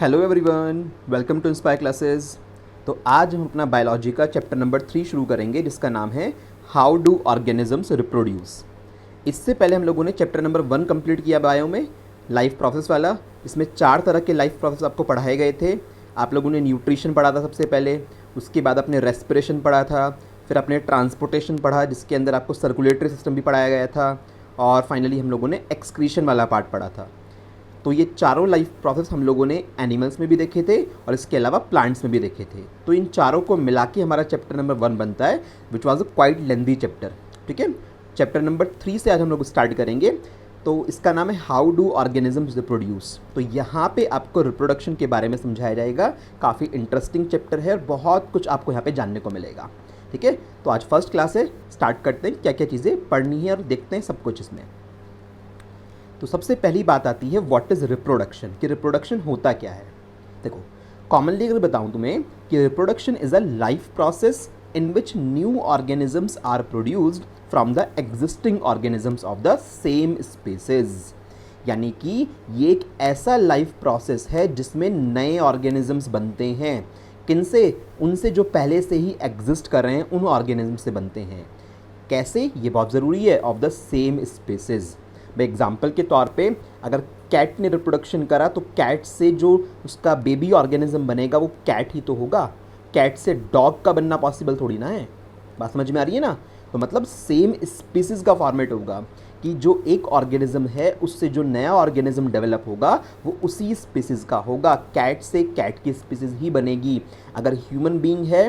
Hello everyone, welcome to inspire classes. तो आज हम अपना बायोलॉजी का चैप्टर नंबर 3 शुरू करेंगे जिसका नाम है हाउ डू ऑर्गेनिजम्स रिप्रोड्यूस। इससे पहले हम लोगों ने चैप्टर नंबर 1 कंप्लीट किया बायो में, लाइफ प्रोसेस वाला। इसमें 4 तरह के लाइफ प्रोसेस आपको पढ़ाए गए थे। आप लोगों ने न्यूट्रिशन पढ़ा था सबसे पहले, उसके बाद अपने रेस्पिरेशन पढ़ा था, फिर अपने ट्रांसपोर्टेशन पढ़ा जिसके अंदर आपको सर्कुलेटरी सिस्टम भी पढ़ाया गया था, और फाइनली हम लोगों ने एक्सक्रीशन वाला पार्ट पढ़ा था। तो ये चारों लाइफ प्रोसेस हम लोगों ने एनिमल्स में भी देखे थे और इसके अलावा प्लांट्स में भी देखे थे। तो इन चारों को मिला के हमारा चैप्टर नंबर 1 बनता है, which was a quite lengthy chapter. ठीक है, चैप्टर नंबर 3 से आज हम लोग स्टार्ट करेंगे। तो इसका नाम है हाउ डू ऑर्गेनिजम्स रिप्रोड्यूस। तो यहाँ पे आपको रिप्रोडक्शन के बारे में समझाया जाएगा। काफ़ी इंटरेस्टिंग चैप्टर है और बहुत कुछ आपको यहाँ पे जानने को मिलेगा। ठीक है, तो आज फर्स्ट क्लास है, स्टार्ट करते हैं क्या क्या चीज़ें पढ़नी है और देखते हैं सब कुछ इसमें। तो सबसे पहली बात आती है व्हाट इज़ रिप्रोडक्शन, कि रिप्रोडक्शन होता क्या है। देखो, कॉमनली अगर बताऊं तुम्हें कि reproduction is a life process in which new organisms are produced from the existing organisms of the same species. यानी कि ये एक ऐसा लाइफ प्रोसेस है जिसमें नए ऑर्गेनिजम्स बनते हैं। किनसे? उनसे जो पहले से ही एग्जिस्ट कर रहे हैं उन ऑर्गेनिज्म से बनते हैं। कैसे? ये बहुत ज़रूरी है, ऑफ द सेम स्पीसीज। भाई एग्जाम्पल के तौर पे अगर कैट ने रिप्रोडक्शन करा तो कैट से जो उसका बेबी ऑर्गेनिज्म बनेगा वो कैट ही तो होगा। कैट से डॉग का बनना पॉसिबल थोड़ी ना है। बात समझ में आ रही है ना? तो मतलब सेम स्पीसीज़ का फॉर्मेट होगा कि जो एक ऑर्गेनिज्म है उससे जो नया ऑर्गेनिज्म डेवलप होगा वो उसी स्पीसीज़ का होगा। कैट से कैट की स्पीसीज़ ही बनेगी। अगर ह्यूमन बीइंग है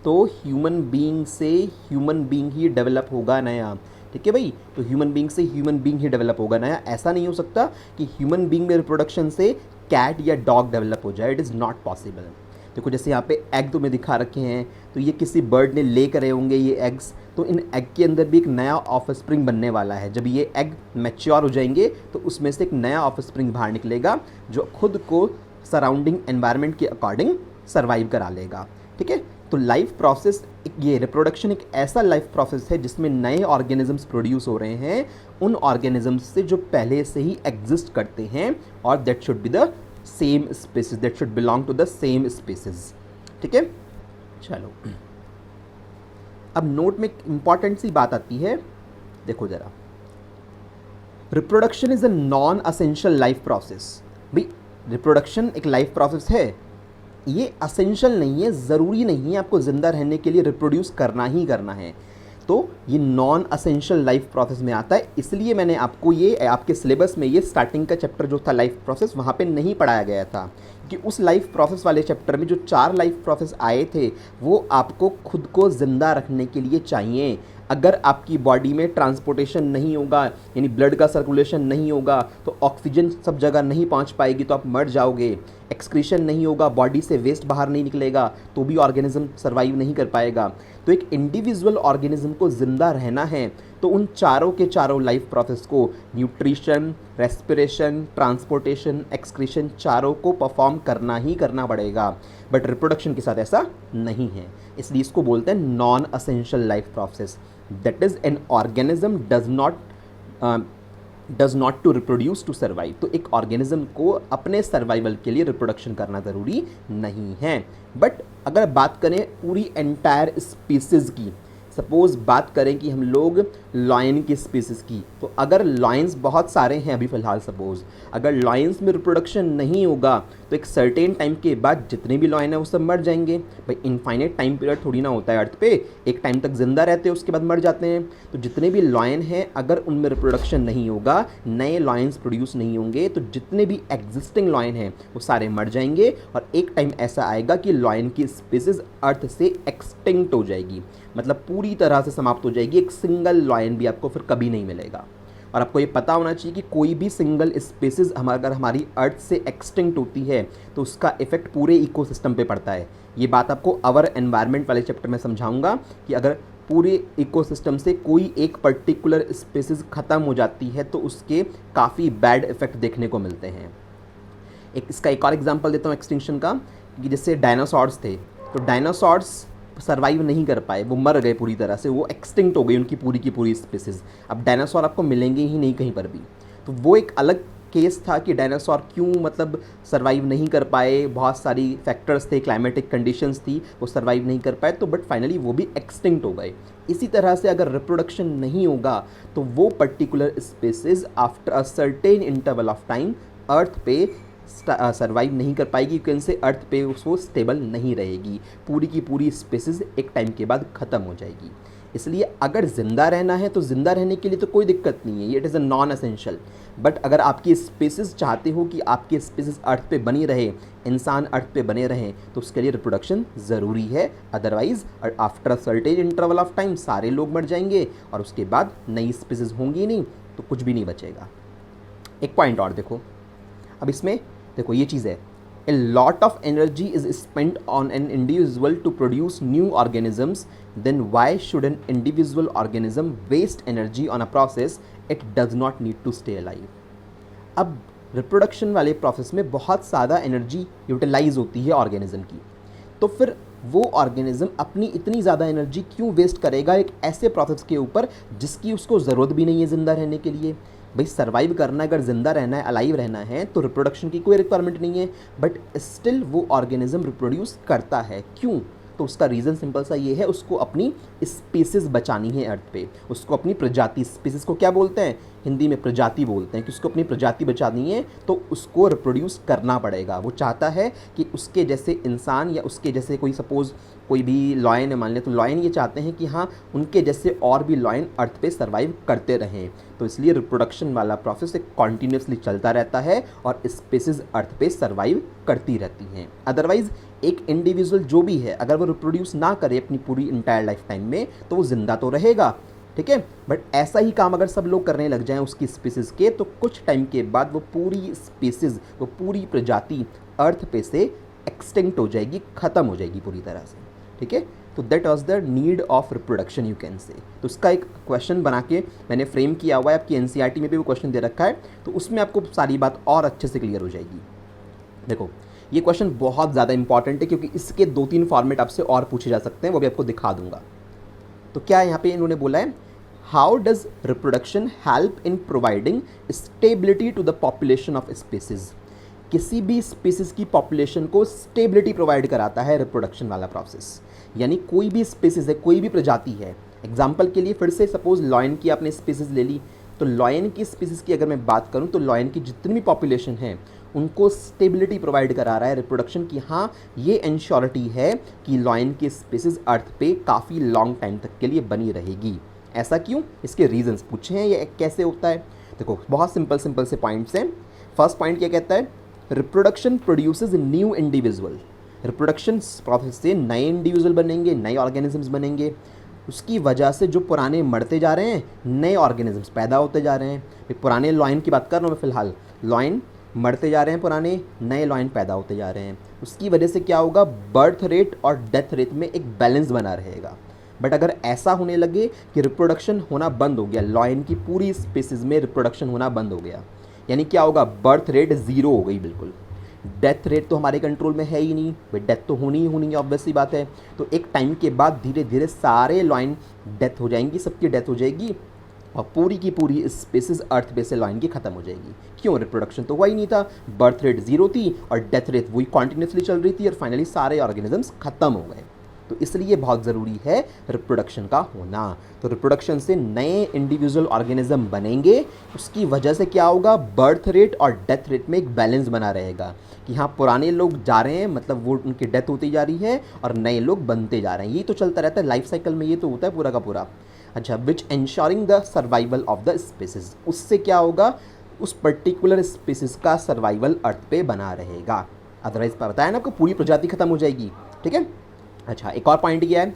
तो ह्यूमन बीइंग से ह्यूमन बीइंग ही डेवलप होगा नया। ठीक है भाई, तो ह्यूमन बीइंग से ह्यूमन बीइंग ही डेवलप होगा नया। ऐसा नहीं हो सकता कि ह्यूमन बीइंग में रिप्रोडक्शन से कैट या डॉग डेवलप हो जाए। It is not possible. देखो, जैसे यहाँ पे एग तुम्हें दिखा रखे हैं, तो ये किसी बर्ड ने ले करे होंगे ये एग्स। तो इन एग के अंदर भी एक नया ऑफस्प्रिंग बनने वाला है। जब ये एग मैच्योर हो जाएंगे तो उसमें से एक नया ऑफस्प्रिंग बाहर निकलेगा जो खुद को सराउंडिंग एनवायरनमेंट के अकॉर्डिंग सर्वाइव करा लेगा। ठीक है, तो लाइफ प्रोसेस, ये रिप्रोडक्शन एक ऐसा लाइफ प्रोसेस है जिसमें नए ऑर्गेनिजम्स प्रोड्यूस हो रहे हैं उन ऑर्गेनिजम्स से जो पहले से ही एग्जिस्ट करते हैं, और that should be the same species, that should belong to the same species. ठीक है, चलो अब नोट में एक इंपॉर्टेंट सी बात आती है। देखो जरा, reproduction is a non essential life process. भाई रिप्रोडक्शन एक लाइफ प्रोसेस है, ये असेंशियल नहीं है, ज़रूरी नहीं है आपको ज़िंदा रहने के लिए रिप्रोड्यूस करना ही करना है। तो ये नॉन असेंशियल लाइफ प्रोसेस में आता है। इसलिए मैंने आपको ये आपके सिलेबस में ये स्टार्टिंग का चैप्टर जो था लाइफ प्रोसेस वहाँ पे नहीं पढ़ाया गया था, कि उस लाइफ प्रोसेस वाले चैप्टर में जो 4 लाइफ प्रोसेस आए थे वो आपको खुद को ज़िंदा रखने के लिए चाहिए। अगर आपकी बॉडी में ट्रांसपोर्टेशन नहीं होगा, यानी ब्लड का सर्कुलेशन नहीं होगा, तो ऑक्सीजन सब जगह नहीं पहुंच पाएगी तो आप मर जाओगे। एक्सक्रीशन नहीं होगा, बॉडी से वेस्ट बाहर नहीं निकलेगा तो भी ऑर्गेनिज्म सर्वाइव नहीं कर पाएगा। तो एक इंडिविजुअल ऑर्गेनिज्म को ज़िंदा रहना है तो उन चारों के चारों लाइफ प्रोसेस को, न्यूट्रिशन, रेस्पिरेशन, ट्रांसपोर्टेशन, एक्सक्रीशन, चारों को परफॉर्म करना ही करना पड़ेगा। बट रिप्रोडक्शन के साथ ऐसा नहीं है, इसलिए इसको बोलते हैं non essential life process. That is an organism does not to reproduce to survive. तो एक ऑर्गेनिज्म को अपने सर्वाइवल के लिए रिप्रोडक्शन करना ज़रूरी नहीं है। बट अगर बात करें पूरी एंटायर स्पीसीज़ की, सपोज़ बात करें कि हम लोग लॉयन की स्पीसीज़ की, तो अगर लॉयंस बहुत सारे हैं अभी फ़िलहाल, सपोज़ अगर लॉयंस में रिप्रोडक्शन नहीं होगा तो एक सर्टेन टाइम के बाद जितने भी लॉयन हैं वो सब मर जाएंगे। भाई इनफाइनाइट टाइम पीरियड थोड़ी ना होता है अर्थ पे, एक टाइम तक ज़िंदा रहते हैं उसके बाद मर जाते हैं। तो जितने भी लॉयन हैं अगर उनमें रिप्रोडक्शन नहीं होगा, नए लॉयंस प्रोड्यूस नहीं होंगे, तो जितने भी एग्जिस्टिंग लॉयन हैं वो सारे मर जाएंगे और एक टाइम ऐसा आएगा कि लॉयन की स्पीसीज़ अर्थ से एक्सटिंक्ट हो जाएगी, मतलब पूरी तरह से समाप्त हो जाएगी। एक सिंगल लॉयन भी आपको फिर कभी नहीं मिलेगा। और आपको ये पता होना चाहिए कि कोई भी सिंगल स्पीसीज़ अगर हमारी अर्थ से एक्सटिंक्ट होती है तो उसका इफेक्ट पूरे इकोसिस्टम पे पड़ता है। ये बात आपको अवर एनवायरनमेंट वाले चैप्टर में समझाऊंगा कि अगर पूरे इकोसिस्टम से कोई एक पर्टिकुलर स्पीसीज़ ख़त्म हो जाती है तो उसके काफ़ी बैड इफेक्ट देखने को मिलते हैं। इसका एक और एग्जाम्पल देता हूँ एक्सटिंक्शन का, कि जैसे डायनासॉर्स थे, तो डायनासॉर्स सर्वाइव नहीं कर पाए, वो मर गए पूरी तरह से, वो एक्सटिंक्ट हो गई उनकी पूरी की पूरी स्पीसीज़। अब डायनासोर आपको मिलेंगे ही नहीं कहीं पर भी। तो वो एक अलग केस था कि डायनासोर क्यों मतलब सर्वाइव नहीं कर पाए, बहुत सारी फैक्टर्स थे, क्लाइमेटिक कंडीशंस थी, वो सर्वाइव नहीं कर पाए, तो बट फाइनली वो भी एक्सटिंक्ट हो गए। इसी तरह से अगर रिप्रोडक्शन नहीं होगा तो वो particular species after a certain interval of time earth पे सर्वाइव नहीं कर पाएगी, क्योंकि इनसे अर्थ पे उसको स्टेबल नहीं रहेगी, पूरी की पूरी स्पीसीज एक टाइम के बाद ख़त्म हो जाएगी। इसलिए अगर ज़िंदा रहना है तो ज़िंदा रहने के लिए तो कोई दिक्कत नहीं है, it is a non essential. But अगर आपकी स्पीसीज़ चाहते हो कि आपकी स्पीसीज़ अर्थ पे बनी रहे, इंसान अर्थ पे बने रहें, तो उसके लिए रिप्रोडक्शन ज़रूरी है। Otherwise after a certain interval of time सारे लोग मर जाएंगे और उसके बाद नई स्पीसीज़ होंगी नहीं, तो कुछ भी नहीं बचेगा। एक पॉइंट और देखो, अब इसमें देखो ये चीज़ है, a lot of energy is spent on an individual to produce new organisms, then why should an individual organism waste energy on a process it does not need to stay alive? अब reproduction वाले process में बहुत ज़्यादा energy utilise होती है organism की, तो फिर वो ऑर्गेनिज्म अपनी इतनी ज़्यादा एनर्जी क्यों वेस्ट करेगा एक ऐसे प्रोसेस के ऊपर जिसकी उसको ज़रूरत भी नहीं है ज़िंदा रहने के लिए। भाई सर्वाइव करना है, अगर ज़िंदा रहना है, अलाइव रहना है, तो रिप्रोडक्शन की कोई रिक्वायरमेंट नहीं है, बट स्टिल वो ऑर्गेनिज्म रिप्रोड्यूस करता है। क्यों? तो उसका रीज़न सिंपल सा ये है, उसको अपनी स्पीसीज़ बचानी है अर्थ पे, उसको अपनी प्रजाति, स्पीसीज़ को क्या बोलते हैं हिंदी में, प्रजाति बोलते हैं, कि उसको अपनी प्रजाति बचानी है तो उसको रिप्रोड्यूस करना पड़ेगा। वो चाहता है कि उसके जैसे इंसान या उसके जैसे कोई सपोज़ कोई भी लॉयन है मान लें, तो लॉयन ये चाहते हैं कि हाँ उनके जैसे और भी लॉयन अर्थ पे सर्वाइव करते रहें, तो इसलिए रिप्रोडक्शन वाला प्रोसेस एक कॉन्टीन्यूसली चलता रहता है और स्पीसीज़ अर्थ पे सर्वाइव करती रहती हैं। अदरवाइज़ एक इंडिविजुअल जो भी है अगर वो रिप्रोड्यूस ना करे अपनी पूरी इंटायर लाइफ टाइम में, तो वो ज़िंदा तो रहेगा, ठीक है, बट ऐसा ही काम अगर सब लोग करने लग जाएं उसकी स्पीसीज़ के, तो कुछ टाइम के बाद वो पूरी स्पीसीज़, वो पूरी प्रजाति अर्थ पे से एक्सटिंक्ट हो जाएगी, ख़त्म हो जाएगी पूरी तरह से, ठीक है। तो that was the need of reproduction you can say. तो उसका एक क्वेश्चन बना के मैंने फ्रेम किया हुआ है, आपकी एनसीईआरटी में भी वो क्वेश्चन दे रखा है, तो उसमें आपको सारी बात और अच्छे से क्लियर हो जाएगी। देखो ये क्वेश्चन बहुत ज़्यादा इंपॉर्टेंट है क्योंकि इसके 2-3 फॉर्मेट आपसे और पूछे जा सकते हैं, वो भी आपको दिखा दूंगा। तो क्या यहाँ पे इन्होंने बोला है, how does reproduction help in providing stability to the population of species. किसी भी स्पीसीज की पॉपुलेशन को स्टेबिलिटी प्रोवाइड कराता है रिप्रोडक्शन वाला प्रोसेस। यानी कोई भी स्पीसीज है, कोई भी प्रजाति है, एग्जाम्पल के लिए फिर से सपोज लॉयन की आपने स्पीसीज ले ली, तो लॉयन की स्पीसीज की अगर मैं बात करूं तो लॉयन की जितनी भी पॉपुलेशन है उनको स्टेबिलिटी प्रोवाइड करा रहा है रिप्रोडक्शन की। हाँ ये इंश्योरिटी है कि लॉयन की स्पीसीज अर्थ पे काफ़ी लॉन्ग टाइम तक के लिए बनी रहेगी। ऐसा क्यों? इसके रीजंस पूछे हैं, ये कैसे होता है। देखो बहुत सिंपल से पॉइंट्स हैं। फर्स्ट पॉइंट क्या कहता है, reproduction produces new individual. Reproduction process से नए इंडिविजुअल बनेंगे, नए ऑर्गेनिजम्स बनेंगे, उसकी वजह से जो पुराने मरते जा रहे हैं नए ऑर्गेनिजम्स पैदा होते जा रहे हैं। पुराने लॉयन की बात कर रहा हूँ मैं फ़िलहाल, लॉयन मरते जा रहे हैं, पुराने नए लॉयन पैदा होते जा रहे हैं। उसकी वजह से क्या होगा, बर्थ रेट और डेथ रेट में एक बैलेंस बना रहेगा। बट अगर ऐसा होने लगे कि रिप्रोडक्शन होना बंद हो गया, लॉयन की पूरी स्पीसीज में रिप्रोडक्शन होना बंद हो गया, यानी क्या होगा, बर्थ रेट ज़ीरो हो गई बिल्कुल, डेथ रेट तो हमारे कंट्रोल में है ही नहीं, भाई डेथ तो होनी ही होनी है, ऑब्वियस सी बात है। तो एक टाइम के बाद धीरे धीरे सारे लॉयन डेथ हो जाएंगी, सबकी डेथ हो जाएगी और पूरी की पूरी स्पीसीज अर्थ पे से लॉयन की ख़त्म हो जाएगी। क्यों? रिप्रोडक्शन तो हुआ ही नहीं था, बर्थ रेट ज़ीरो थी और डेथ रेट वही कॉन्टीन्यूसली चल रही थी और फाइनली सारे ऑर्गेनिजम्स ख़त्म हो गए। तो इसलिए बहुत ज़रूरी है रिप्रोडक्शन का होना। तो रिप्रोडक्शन से नए इंडिविजुअल ऑर्गेनिज्म बनेंगे, उसकी वजह से क्या होगा, बर्थ रेट और डेथ रेट में एक बैलेंस बना रहेगा कि हाँ पुराने लोग जा रहे हैं, मतलब वो उनकी डेथ होती जा रही है और नए लोग बनते जा रहे हैं। यही तो चलता रहता है लाइफ साइकिल में, ये तो होता है पूरा का पूरा। अच्छा, which ensuring the survival of the species, उससे क्या होगा, उस पर्टिकुलर स्पीसीज का सर्वाइवल अर्थ पे बना रहेगा। अदरवाइज बताया ना आपको, पूरी प्रजाति खत्म हो जाएगी, ठीक है। अच्छा, एक और पॉइंट क्या है,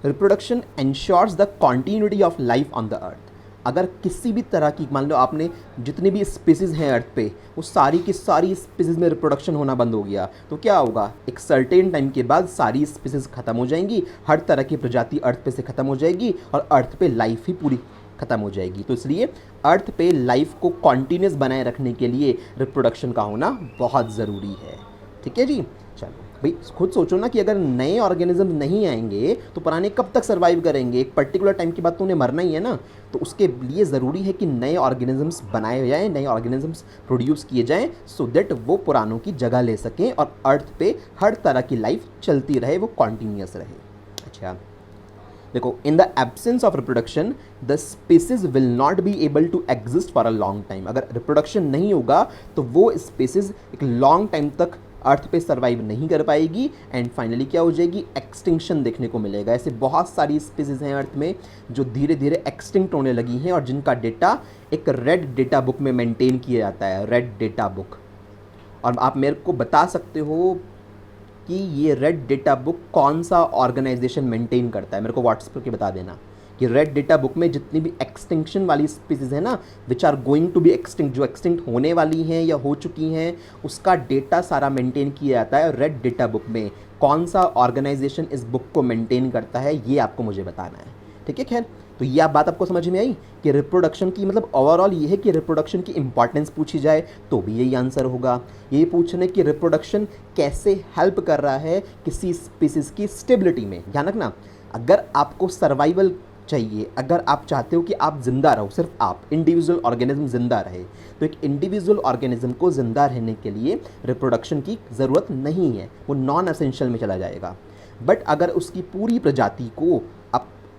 reproduction ensures the continuity of life on the अर्थ। अगर किसी भी तरह की, मान लो आपने जितनी भी स्पीसीज़ हैं अर्थ पे, वो सारी की सारी स्पीसीज़ में रिप्रोडक्शन होना बंद हो गया, तो क्या होगा, एक सर्टेन टाइम के बाद सारी स्पीसीज़ ख़त्म हो जाएंगी, हर तरह की प्रजाति अर्थ पे से ख़त्म हो जाएगी और अर्थ पे लाइफ ही पूरी ख़त्म हो जाएगी। तो इसलिए अर्थ पे लाइफ को कॉन्टीन्यूस बनाए रखने के लिए रिप्रोडक्शन का होना बहुत ज़रूरी है, ठीक है जी। चलो भाई खुद सोचो ना कि अगर नए ऑर्गेनिज्म नहीं आएंगे तो पुराने कब तक सर्वाइव करेंगे, एक पर्टिकुलर टाइम के बाद तो उन्हें मरना ही है ना। तो उसके लिए ज़रूरी है कि नए ऑर्गेनिजम्स बनाए जाएं, नए ऑर्गेनिजम्स प्रोड्यूस किए जाएं, सो दैट वो पुरानों की जगह ले सकें और अर्थ पे हर तरह की लाइफ चलती रहे, वो कॉन्टीन्यूस रहे। अच्छा देखो, in the absence of reproduction the species will not be able to exist for a long time. अगर रिप्रोडक्शन नहीं होगा तो वो स्पीसीज एक लॉन्ग टाइम तक अर्थ पे सर्वाइव नहीं कर पाएगी एंड फाइनली क्या हो जाएगी, एक्सटिंक्शन देखने को मिलेगा। ऐसे बहुत सारी स्पीसीज हैं अर्थ में जो धीरे धीरे एक्सटिंक्ट होने लगी हैं और जिनका डेटा एक रेड डेटा बुक में मेंटेन किया जाता है, रेड डेटा बुक। और आप मेरे को बता सकते हो कि ये रेड डेटा बुक कौन सा ऑर्गेनाइजेशन मेंटेन करता है, मेरे को व्हाट्सएप करके बता देना कि रेड डेटा बुक में जितनी भी एक्सटिंक्शन वाली स्पीसीज है ना, which are going to be extinct, जो एक्सटिंक्ट होने वाली हैं या हो चुकी हैं, उसका डेटा सारा मेंटेन किया जाता है रेड डेटा बुक में। कौन सा ऑर्गेनाइजेशन इस बुक को मेंटेन करता है ये आपको मुझे बताना है, ठीक है। खैर, तो ये बात आपको समझ में आई कि रिप्रोडक्शन की मतलब ओवरऑल ये है कि रिप्रोडक्शन की इंपॉर्टेंस पूछी जाए तो भी यही आंसर होगा। ये पूछने कि रिप्रोडक्शन कैसे हेल्प कर रहा है किसी स्पीसीज की स्टेबिलिटी में। ध्यान रखना, अगर आपको सर्वाइवल चाहिए, अगर आप चाहते हो कि आप जिंदा रहो, सिर्फ आप इंडिविजुअल ऑर्गेनिज्म जिंदा रहे, तो एक इंडिविजुअल ऑर्गेनिज्म को जिंदा रहने के लिए रिप्रोडक्शन की ज़रूरत नहीं है, वो नॉन एसेंशियल में चला जाएगा। बट अगर उसकी पूरी प्रजाति को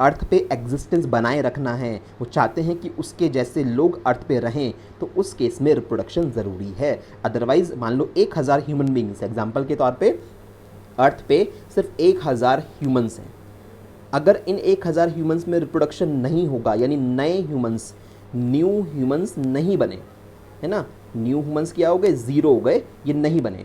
अर्थ पे एग्जिस्टेंस बनाए रखना है, वो चाहते हैं कि उसके जैसे लोग अर्थ पे रहें, तो उस केस में रिप्रोडक्शन ज़रूरी है। अदरवाइज मान लो 1000 ह्यूमन बींग्स, एग्जाम्पल के तौर पे अर्थ पे सिर्फ 1000 ह्यूमंस हैं, अगर इन 1000 ह्यूमंस में रिप्रोडक्शन नहीं होगा, यानी नए ह्यूमंस, न्यू ह्यूमंस नहीं बने, है ना, न्यू ह्यूमंस क्या हो गए, ज़ीरो हो गए, ये नहीं बने,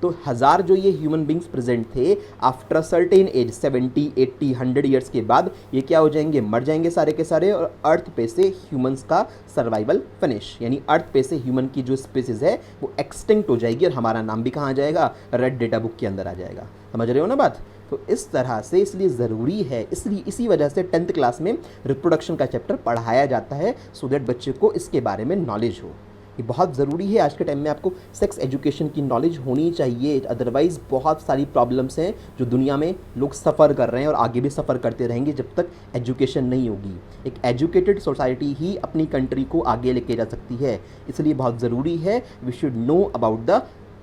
तो 1000 जो ये ह्यूमन बींग्स प्रेजेंट थे, आफ्टर सर्टेन एज 70, 80, 100 ईयर्स के बाद ये क्या हो जाएंगे, मर जाएंगे सारे के सारे, और अर्थ पे से ह्यूमंस का सर्वाइवल फिनिश, यानी अर्थ पे से ह्यूमन की जो स्पीसीज है वो एक्सटिंक्ट हो जाएगी और हमारा नाम भी कहाँ आ जाएगा, रेड डेटा बुक के अंदर आ जाएगा। समझ रहे हो ना बात। तो इस तरह से इसलिए ज़रूरी है, इसलिए इसी वजह से 10th क्लास में रिप्रोडक्शन का चैप्टर पढ़ाया जाता है, सो दैट बच्चे को इसके बारे में नॉलेज हो। ये बहुत ज़रूरी है। आज के टाइम में आपको सेक्स एजुकेशन की नॉलेज होनी चाहिए, अदरवाइज़ बहुत सारी प्रॉब्लम्स हैं जो दुनिया में लोग सफ़र कर रहे हैं और आगे भी सफ़र करते रहेंगे जब तक एजुकेशन नहीं होगी। एक एजुकेटेड सोसाइटी ही अपनी कंट्री को आगे लेके जा सकती है, इसलिए बहुत ज़रूरी है we should know about the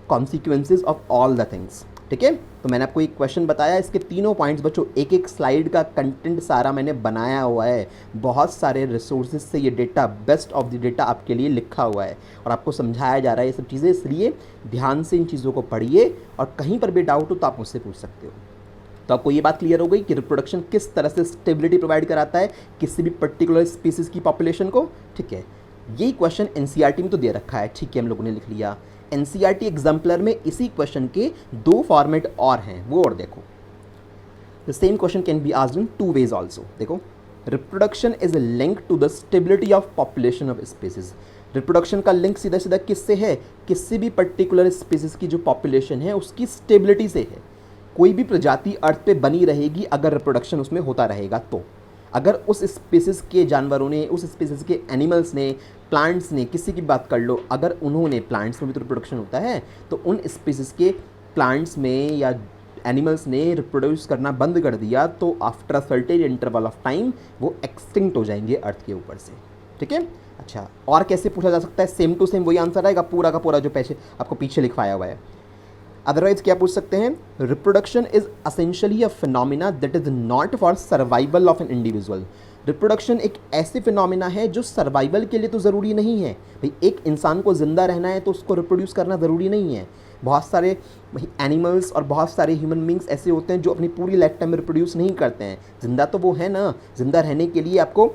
consequences of all the things, ठीक है। तो मैंने आपको एक क्वेश्चन बताया, इसके तीनों पॉइंट्स बच्चों, एक एक स्लाइड का कंटेंट सारा मैंने बनाया हुआ है, बहुत सारे रिसोर्सेज से ये data, best of the data आपके लिए लिखा हुआ है और आपको समझाया जा रहा है ये सब चीज़ें, इसलिए ध्यान से इन चीज़ों को पढ़िए और कहीं पर भी डाउट हो तो आप मुझसे पूछ सकते हो। तो आपको ये बात क्लियर हो गई कि रिप्रोडक्शन किस तरह से स्टेबिलिटी प्रोवाइड कराता है किसी भी पर्टिकुलर स्पीसीज की पॉपुलेशन को, ठीक है। यही क्वेश्चन एनसीईआरटी में तो दे रखा है, ठीक है, हम लोगों ने लिख लिया। एनसीईआरटी एग्जाम्पलर में इसी क्वेश्चन के 2 फॉर्मेट और हैं, वो और देखो। The same question can be asked in 2 ways also. देखो, reproduction is link to the stability of population of species. Reproduction का लिंक सीधा सीधा किससे है, किसी भी पर्टिकुलर स्पीसीज की जो पॉपुलेशन है उसकी स्टेबिलिटी से है। कोई भी प्रजाति अर्थ पे बनी रहेगी अगर रिप्रोडक्शन उसमें होता रहेगा तो। अगर उस स्पीसीज़ के जानवरों ने, उस स्पीसीज़ के एनिमल्स ने, प्लांट्स ने, किसी की बात कर लो, अगर उन्होंने, प्लांट्स में भी तो रिप्रोडक्शन होता है, तो उन स्पीसीज़ के प्लांट्स में या एनिमल्स ने रिप्रोड्यूस करना बंद कर दिया तो after a certain interval of time वो एक्सटिंक्ट हो जाएंगे अर्थ के ऊपर से, ठीक है। अच्छा, और कैसे पूछा जा सकता है, सेम टू सेम वही आंसर आएगा पूरा का पूरा जो पैसे आपको पीछे लिखवाया हुआ है। अदरवाइज क्या पूछ सकते हैं, reproduction is essentially a phenomena that is not for survival of an individual. Reproduction एक ऐसे फिनोमिना है जो सर्वाइवल के लिए तो ज़रूरी नहीं है। भाई एक इंसान को ज़िंदा रहना है तो उसको रिप्रोड्यूस करना ज़रूरी नहीं है। बहुत सारे एनिमल्स और बहुत सारे ह्यूमन बींग्स ऐसे होते हैं जो अपनी पूरी लाइफ टाइम में रिप्रोड्यूस नहीं करते हैं। ज़िंदा तो वो है ना, ज़िंदा रहने के लिए आपको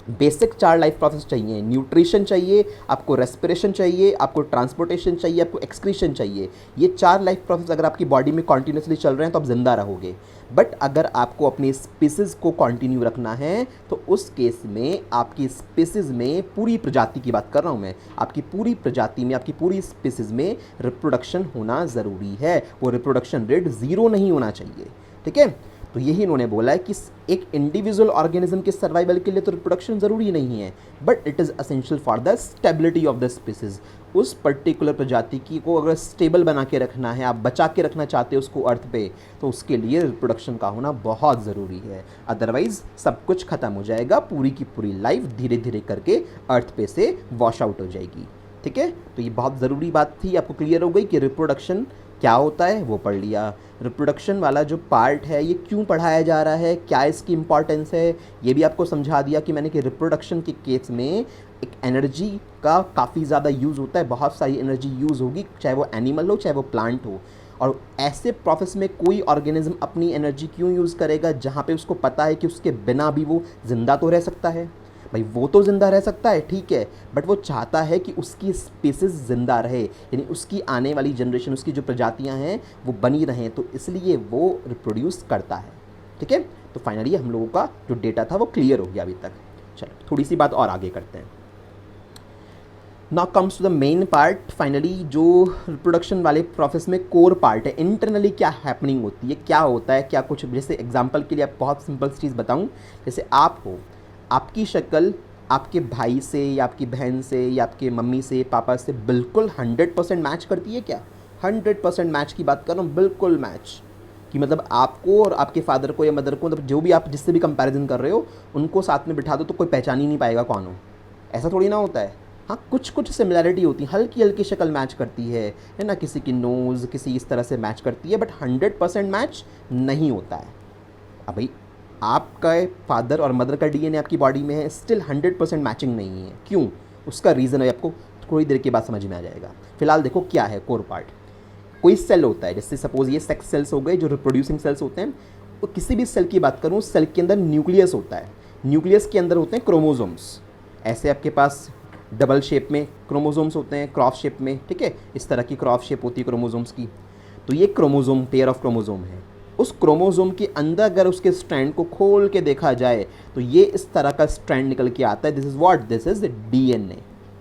बेसिक 4 लाइफ प्रोसेस चाहिए, न्यूट्रिशन चाहिए, आपको रेस्पिरेशन चाहिए, आपको ट्रांसपोर्टेशन चाहिए, आपको एक्सक्रीशन चाहिए। ये 4 लाइफ प्रोसेस अगर आपकी बॉडी में कॉन्टीन्यूसली चल रहे हैं तो आप जिंदा रहोगे। बट अगर आपको अपनी स्पीसीज़ को कंटिन्यू रखना है तो उस केस में आपकी स्पीसीज़ में, पूरी प्रजाति की बात कर रहा हूँ मैं, आपकी पूरी प्रजाति में, आपकी पूरी स्पीसीज़ में रिप्रोडक्शन होना ज़रूरी है। वो रिप्रोडक्शन रेट 0 नहीं होना चाहिए, ठीक है। तो यही इन्होंने बोला है कि एक इंडिविजुअल ऑर्गेनिज्म के सर्वाइवल के लिए तो रिप्रोडक्शन ज़रूरी नहीं है, but it is essential for the stability of the species. उस पर्टिकुलर प्रजाति की को अगर स्टेबल बना के रखना है, आप बचा के रखना चाहते हो उसको अर्थ पे, तो उसके लिए रिप्रोडक्शन का होना बहुत ज़रूरी है। अदरवाइज़ सब कुछ ख़त्म हो जाएगा, पूरी की पूरी लाइफ धीरे धीरे करके अर्थ पे से वॉश आउट हो जाएगी। ठीक है, तो ये बहुत ज़रूरी बात थी, आपको क्लियर हो गई कि रिप्रोडक्शन क्या होता है, वो पढ़ लिया। रिप्रोडक्शन वाला जो पार्ट है ये क्यों पढ़ाया जा रहा है, क्या इसकी इंपॉर्टेंस है, ये भी आपको समझा दिया कि मैंने कि रिप्रोडक्शन के केस में एक एनर्जी का काफ़ी ज़्यादा यूज़ होता है, बहुत सारी एनर्जी यूज़ होगी, चाहे वो एनिमल हो चाहे वो प्लांट हो। और ऐसे प्रोसेस में कोई ऑर्गेनिज्म अपनी एनर्जी क्यों यूज़ करेगा जहाँ पे उसको पता है कि उसके बिना भी वो ज़िंदा तो रह सकता है। भाई वो तो ज़िंदा रह सकता है, ठीक है, बट वो चाहता है कि उसकी स्पीसीज ज़िंदा रहे, यानी उसकी आने वाली जनरेशन, उसकी जो प्रजातियां हैं वो बनी रहें, तो इसलिए वो रिप्रोड्यूस करता है। ठीक है, तो फाइनली हम लोगों का जो डेटा था वो क्लियर हो गया अभी तक। चलो थोड़ी सी बात और आगे करते हैं। Now comes to the main part. Finally जो रिप्रोडक्शन वाले प्रोसेस में कोर पार्ट है, इंटरनली क्या हैपनिंग होती है, क्या होता है, क्या कुछ, जैसे एग्जांपल के लिए आप बहुत सिंपल चीज़ बताऊं, जैसे आप हो, आपकी शक्ल आपके भाई से या आपकी बहन से या आपके मम्मी से पापा से बिल्कुल 100% मैच करती है क्या? 100% मैच की बात कर रहा हूँ, बिल्कुल मैच, कि मतलब आपको और आपके फादर को या मदर को, मतलब जो भी आप जिससे भी कंपैरिजन कर रहे हो, उनको साथ में बिठा दो तो कोई पहचान ही नहीं पाएगा कौन हो। ऐसा थोड़ी ना होता है। हाँ, कुछ कुछ सिमिलैरिटी होती है, हल्की हल्की शक्ल मैच करती है ना, किसी की नोज़ किसी इस तरह से मैच करती है, बट 100% मैच नहीं होता है। अब भाई आपका फादर और मदर का डीएनए आपकी बॉडी में है, स्टिल 100% मैचिंग नहीं है। क्यों? उसका रीज़न है, आपको थोड़ी देर के बाद समझ में आ जाएगा। फिलहाल देखो क्या है कोर पार्ट। कोई सेल होता है, जैसे सपोज ये सेक्स सेल्स हो गए जो रिप्रोड्यूसिंग सेल्स होते हैं, तो किसी भी सेल की बात करूँ, सेल के अंदर न्यूक्लियस होता है, न्यूक्लियस के अंदर होते हैं क्रोमोसोम्स। ऐसे आपके पास डबल शेप में क्रोमोसोम्स होते हैं, क्रॉस शेप में, ठीक है, इस तरह की क्रॉस शेप होती है क्रोमोसोम्स की। तो ये क्रोमोसोम, पेयर ऑफ क्रोमोसोम है। उस क्रोमोसोम के अंदर अगर उसके स्ट्रैंड को खोल के देखा जाए तो ये इस तरह का स्ट्रैंड निकल के आता है। This is what, this is DNA.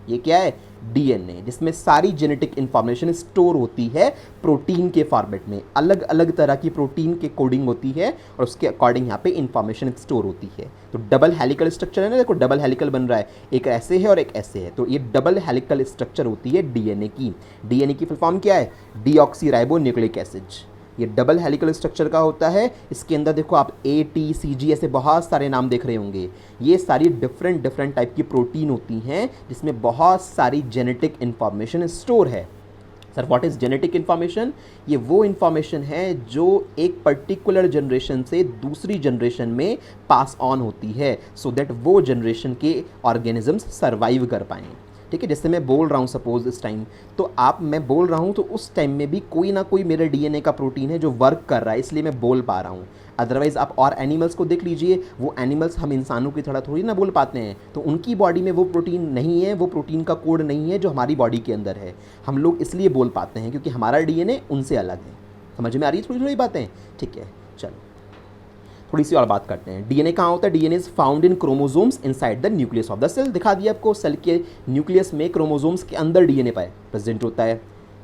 ये क्या है? डीएनए, जिसमें सारी जेनेटिक इंफॉर्मेशन स्टोर होती है प्रोटीन के फॉर्मेट में। अलग अलग तरह की प्रोटीन के कोडिंग होती है और उसके अकॉर्डिंग यहाँ पे इंफॉर्मेशन स्टोर होती है। तो डबल हेलिकल स्ट्रक्चर है ना, देखो डबल हेलिकल बन रहा है, एक ऐसे है और एक ऐसे है, तो ये डबल हेलिकल स्ट्रक्चर होती है डीएनए की। डीएनए की फुल फॉर्म क्या है? Deoxy ribonucleic acid. ये डबल हेलिकल स्ट्रक्चर का होता है। इसके अंदर देखो आप ATCG ऐसे बहुत सारे नाम देख रहे होंगे। ये सारी डिफरेंट डिफरेंट टाइप की प्रोटीन होती हैं जिसमें बहुत सारी जेनेटिक इन्फॉर्मेशन स्टोर है। Sir what is genetic information? ये वो इन्फॉर्मेशन है जो एक पर्टिकुलर जनरेशन से दूसरी जनरेशन में पास ऑन होती है, सो दैट वो जनरेशन के ऑर्गेनिजम्स सर्वाइव कर पाएँ। ठीक है, जैसे मैं बोल रहा हूँ सपोज इस टाइम, तो मैं बोल रहा हूँ तो उस टाइम में भी कोई ना कोई मेरे डीएनए का प्रोटीन है जो वर्क कर रहा है, इसलिए मैं बोल पा रहा हूँ। अदरवाइज़ आप और एनिमल्स को देख लीजिए, वो एनिमल्स हम इंसानों की तरह थोड़ी ना बोल पाते हैं, तो उनकी बॉडी में वो प्रोटीन नहीं है, वो प्रोटीन का कोड नहीं है जो हमारी बॉडी के अंदर है। हम लोग इसलिए बोल पाते हैं क्योंकि हमारा डीएनए उनसे अलग है। समझ में आ रही है थोड़ी थोड़ी बातें? ठीक है, चलो थोड़ी सी और बात करते हैं। डीएनए कहाँ होता है? DNA is found in chromosomes inside the nucleus of the cell. दिखा दिया आपको, सेल के न्यूक्लियस में क्रोमोसोम्स के अंदर डीएनए प्रेजेंट होता है।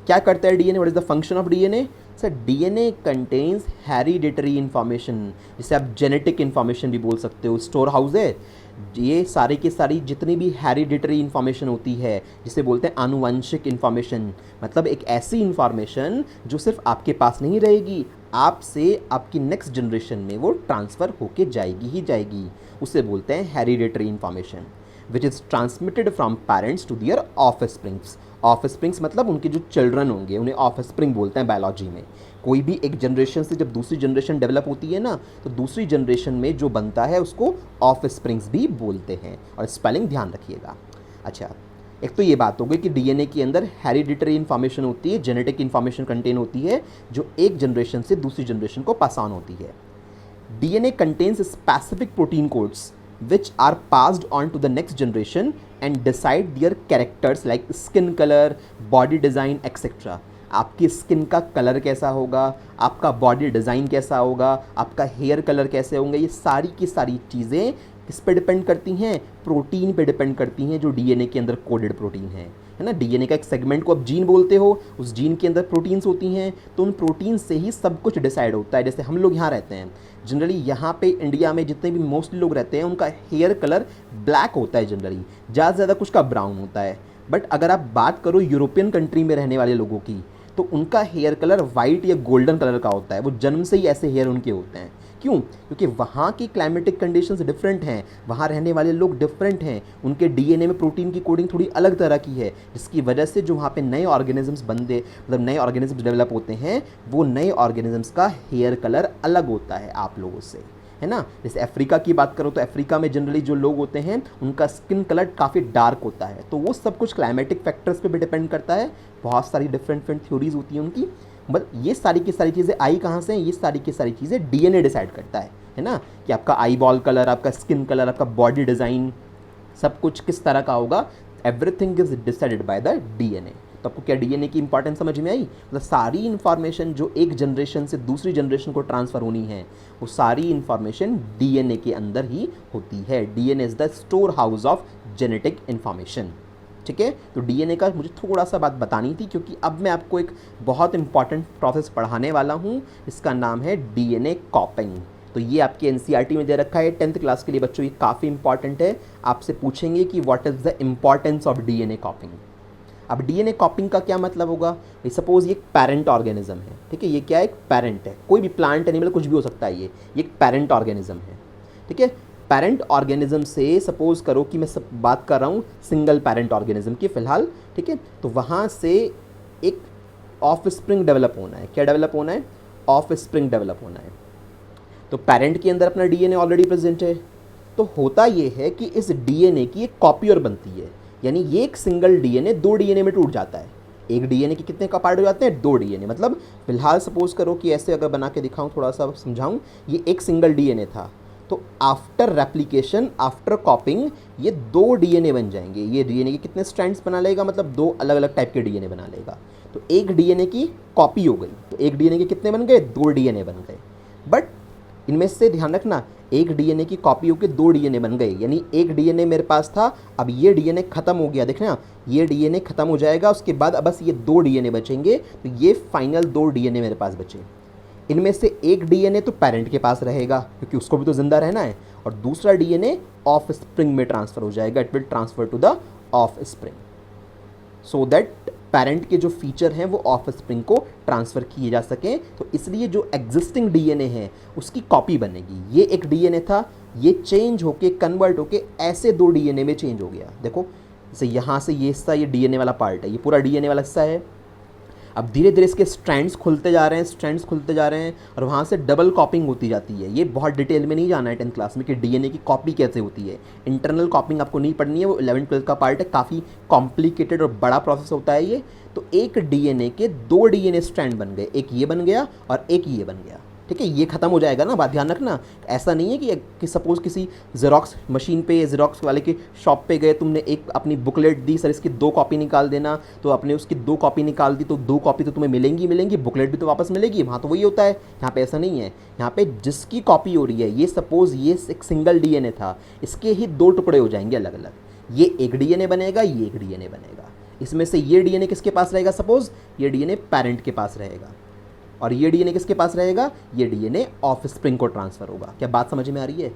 क्या करता है DNA? What is the function of DNA? Sir DNA contains hereditary information, जिसे आप जेनेटिक इन्फॉर्मेशन भी बोल सकते हो, स्टोर हाउस है। ये सारी की सारी जितनी भी हेरिडिटरी इन्फॉर्मेशन होती है, जिसे बोलते हैं आनुवंशिक इन्फॉर्मेशन, मतलब एक ऐसी इन्फॉर्मेशन जो सिर्फ आपके पास नहीं रहेगी, आपसे आपकी नेक्स्ट जनरेशन में वो ट्रांसफ़र होके जाएगी ही जाएगी, उसे बोलते हैं hereditary information, which is transmitted from parents to their offsprings. Offsprings मतलब उनके जो चिल्ड्रन होंगे, उन्हें ऑफस्प्रिंग बोलते हैं बायोलॉजी में। कोई भी एक जनरेशन से जब दूसरी जनरेशन डेवलप होती है ना, तो दूसरी जनरेशन में जो बनता है उसको ऑफस्प्रिंग्स भी बोलते हैं, और स्पेलिंग ध्यान रखिएगा। अच्छा, एक तो ये बात हो गई कि डीएनए के अंदर हेरिडिटरी इन्फॉर्मेशन होती है, जेनेटिक इन्फॉर्मेशन कंटेन होती है जो एक जनरेशन से दूसरी जनरेशन को पास ऑन होती है। DNA contains specific protein codes which are passed on to the next generation and decide their characters like skin color, body design etc. आपकी स्किन का कलर कैसा होगा, आपका बॉडी डिज़ाइन कैसा होगा, आपका हेयर कलर कैसे होंगे, ये सारी की सारी चीज़ें किस पे डिपेंड करती हैं? प्रोटीन पे डिपेंड करती हैं जो डीएनए के अंदर कोडेड प्रोटीन है ना। डीएनए का एक सेगमेंट को आप जीन बोलते हो, उस जीन के अंदर प्रोटीन्स होती हैं, तो उन प्रोटीन से ही सब कुछ डिसाइड होता है। जैसे हम लोग यहाँ रहते हैं, जनरली यहाँ पे इंडिया में जितने भी मोस्टली लोग रहते हैं उनका हेयर कलर ब्लैक होता है जनरली, ज़्यादा से ज़्यादा कुछ का ब्राउन होता है। बट अगर आप बात करो यूरोपियन कंट्री में रहने वाले लोगों की, तो उनका हेयर कलर वाइट या गोल्डन कलर का होता है, वो जन्म से ही ऐसे हेयर उनके होते हैं। क्यों? क्योंकि वहाँ की क्लाइमेटिक कंडीशंस डिफरेंट हैं, वहाँ रहने वाले लोग डिफरेंट हैं, उनके डीएनए में प्रोटीन की कोडिंग थोड़ी अलग तरह की है, जिसकी वजह से जो वहाँ पे नए ऑर्गेनिजम्स बनते, मतलब नए ऑर्गेनिजम्स डेवलप होते हैं, वो नए ऑर्गेनिजम्स का हेयर कलर अलग होता है आप लोगों से, है ना। जैसे अफ्रीका की बात करो तो अफ्रीका में जनरली जो लोग होते हैं उनका स्किन कलर काफ़ी डार्क होता है, तो वो सब कुछ क्लाइमेटिक फैक्टर्स पे भी डिपेंड करता है। बहुत सारी डिफरेंट थ्योरीज होती हैं उनकी, बट ये सारी की सारी चीज़ें आई कहाँ से हैं? ये सारी की सारी चीज़ें डीएनए डिसाइड करता है ना, कि आपका आई बॉल कलर, आपका स्किन कलर, आपका बॉडी डिज़ाइन, सब कुछ किस तरह का होगा, everything is decided by the DNA. तो आपको क्या डीएनए की इंपॉर्टेंस समझ में आई? मतलब सारी इन्फॉर्मेशन जो एक जनरेशन से दूसरी जनरेशन को ट्रांसफ़र होनी है, वो सारी इन्फॉर्मेशन डीएनए के अंदर ही होती है। DNA is the store house of genetic information. ठीक है, तो डीएनए का मुझे थोड़ा सा बात बतानी थी, क्योंकि अब मैं आपको एक बहुत इंपॉर्टेंट प्रोसेस पढ़ाने वाला हूँ, इसका नाम है डीएनए कॉपिंग। तो ये आपके एनसीईआरटी में दे रखा है 10th क्लास के लिए बच्चों, ये काफ़ी इंपॉर्टेंट है। आपसे पूछेंगे कि what is the importance of DNA कॉपिंग। अब डीएनए कॉपिंग का क्या मतलब होगा? सपोज ये एक पेरेंट ऑर्गेनिज्म है, ठीक है, ये क्या है? एक पेरेंट है, कोई भी प्लांट एनिमल कुछ भी हो सकता है, ये एक पेरेंट ऑर्गेनिज्म है। ठीक है, पेरेंट ऑर्गेनिज्म से सपोज करो कि मैं सब बात कर रहा हूँ सिंगल पेरेंट ऑर्गेनिज्म की फ़िलहाल, ठीक है, तो वहाँ से एक ऑफ स्प्रिंग डेवलप होना है। क्या डेवलप होना है? ऑफ स्प्रिंग डेवलप होना है। तो पेरेंट के अंदर अपना डीएनए ऑलरेडी प्रेजेंट है, तो होता ये है कि इस डीएनए की एक कॉपी और बनती है, यानी ये एक सिंगल डीएनए दो डीएनए में टूट जाता है। एक डीएनए के कितने का पार्ट हो जाते हैं? दो डीएनए। मतलब फिलहाल सपोज करो कि ऐसे अगर बना के दिखाऊं, थोड़ा सा समझाऊं, ये एक सिंगल डीएनए था, तो आफ्टर रेप्लिकेशन, आफ्टर कॉपिंग, ये दो डीएनए बन जाएंगे। ये डीएनए के कितने स्ट्रैंड्स बना लेगा? मतलब दो अलग अलग टाइप के डीएनए बना लेगा। तो एक डीएनए की कॉपी हो गई, तो एक डीएनए के कितने बन गए? दो डीएनए बन गए। बट इनमें से ध्यान रखना, एक डीएनए की कॉपी होकर दो डीएनए बन गए, यानी एक डीएनए मेरे पास था, अब ये डीएनए खत्म हो गया। देखना, ये डीएनए खत्म हो जाएगा, उसके बाद अब बस ये दो डीएनए बचेंगे, तो ये फाइनल दो डीएनए मेरे पास बचे। इनमें से एक डीएनए तो पेरेंट के पास रहेगा, क्योंकि उसको भी तो जिंदा रहना है, और दूसरा डीएनए ऑफ स्प्रिंग में ट्रांसफर हो जाएगा। It will transfer to the offspring, so that parent के जो फीचर हैं वो ऑफ स्प्रिंग को ट्रांसफ़र किए जा सकें। तो इसलिए जो एग्जिस्टिंग डीएनए है उसकी कॉपी बनेगी। ये एक डीएनए था, ये चेंज होके कन्वर्ट होके ऐसे दो डीएनए में चेंज हो गया। देखो, जैसे यहाँ से ये हिस्सा, ये डीएनए वाला पार्ट है, ये पूरा डीएनए वाला हिस्सा है। अब धीरे धीरे इसके स्ट्रैंड्स खुलते जा रहे हैं, स्ट्रैंड्स खुलते जा रहे हैं, और वहाँ से डबल कॉपिंग होती जाती है। ये बहुत डिटेल में नहीं जाना है 10th क्लास में कि डीएनए की कॉपी कैसे होती है। इंटरनल कॉपिंग आपको नहीं पढ़नी है, वो 11th 12th का पार्ट है, काफ़ी कॉम्प्लिकेटेड और बड़ा प्रोसेस होता है ये। तो एक डीएनए के दो डीएनए स्ट्रैंड बन गए, एक ये बन गया और एक ये बन गया। ठीक है, ये खत्म हो जाएगा ना, बात ध्यान रखना। ऐसा नहीं है कि सपोज किसी जेरोक्स मशीन पे, जेरोक्स वाले के शॉप पे गए, तुमने एक अपनी बुकलेट दी, सर इसकी दो कॉपी निकाल देना, तो आपने उसकी दो कॉपी निकाल दी, तो दो कॉपी तो तुम्हें मिलेंगी, बुकलेट भी तो वापस मिलेगी। वहाँ तो वही होता है, यहाँ पे ऐसा नहीं है। यहाँ पे जिसकी कॉपी हो रही है, ये सपोज ये एक सिंगल डीएनए था, इसके ही दो टुकड़े हो जाएंगे अलग अलग। ये एक डीएनए बनेगा, ये एक डीएनए बनेगा। इसमें से ये डीएनए किसके पास रहेगा? सपोज ये डीएनए पेरेंट के पास रहेगा, और ये डीएनए किसके पास रहेगा? ये डीएनए ऑफ स्प्रिंग को ट्रांसफ़र होगा। क्या बात समझ में आ रही है?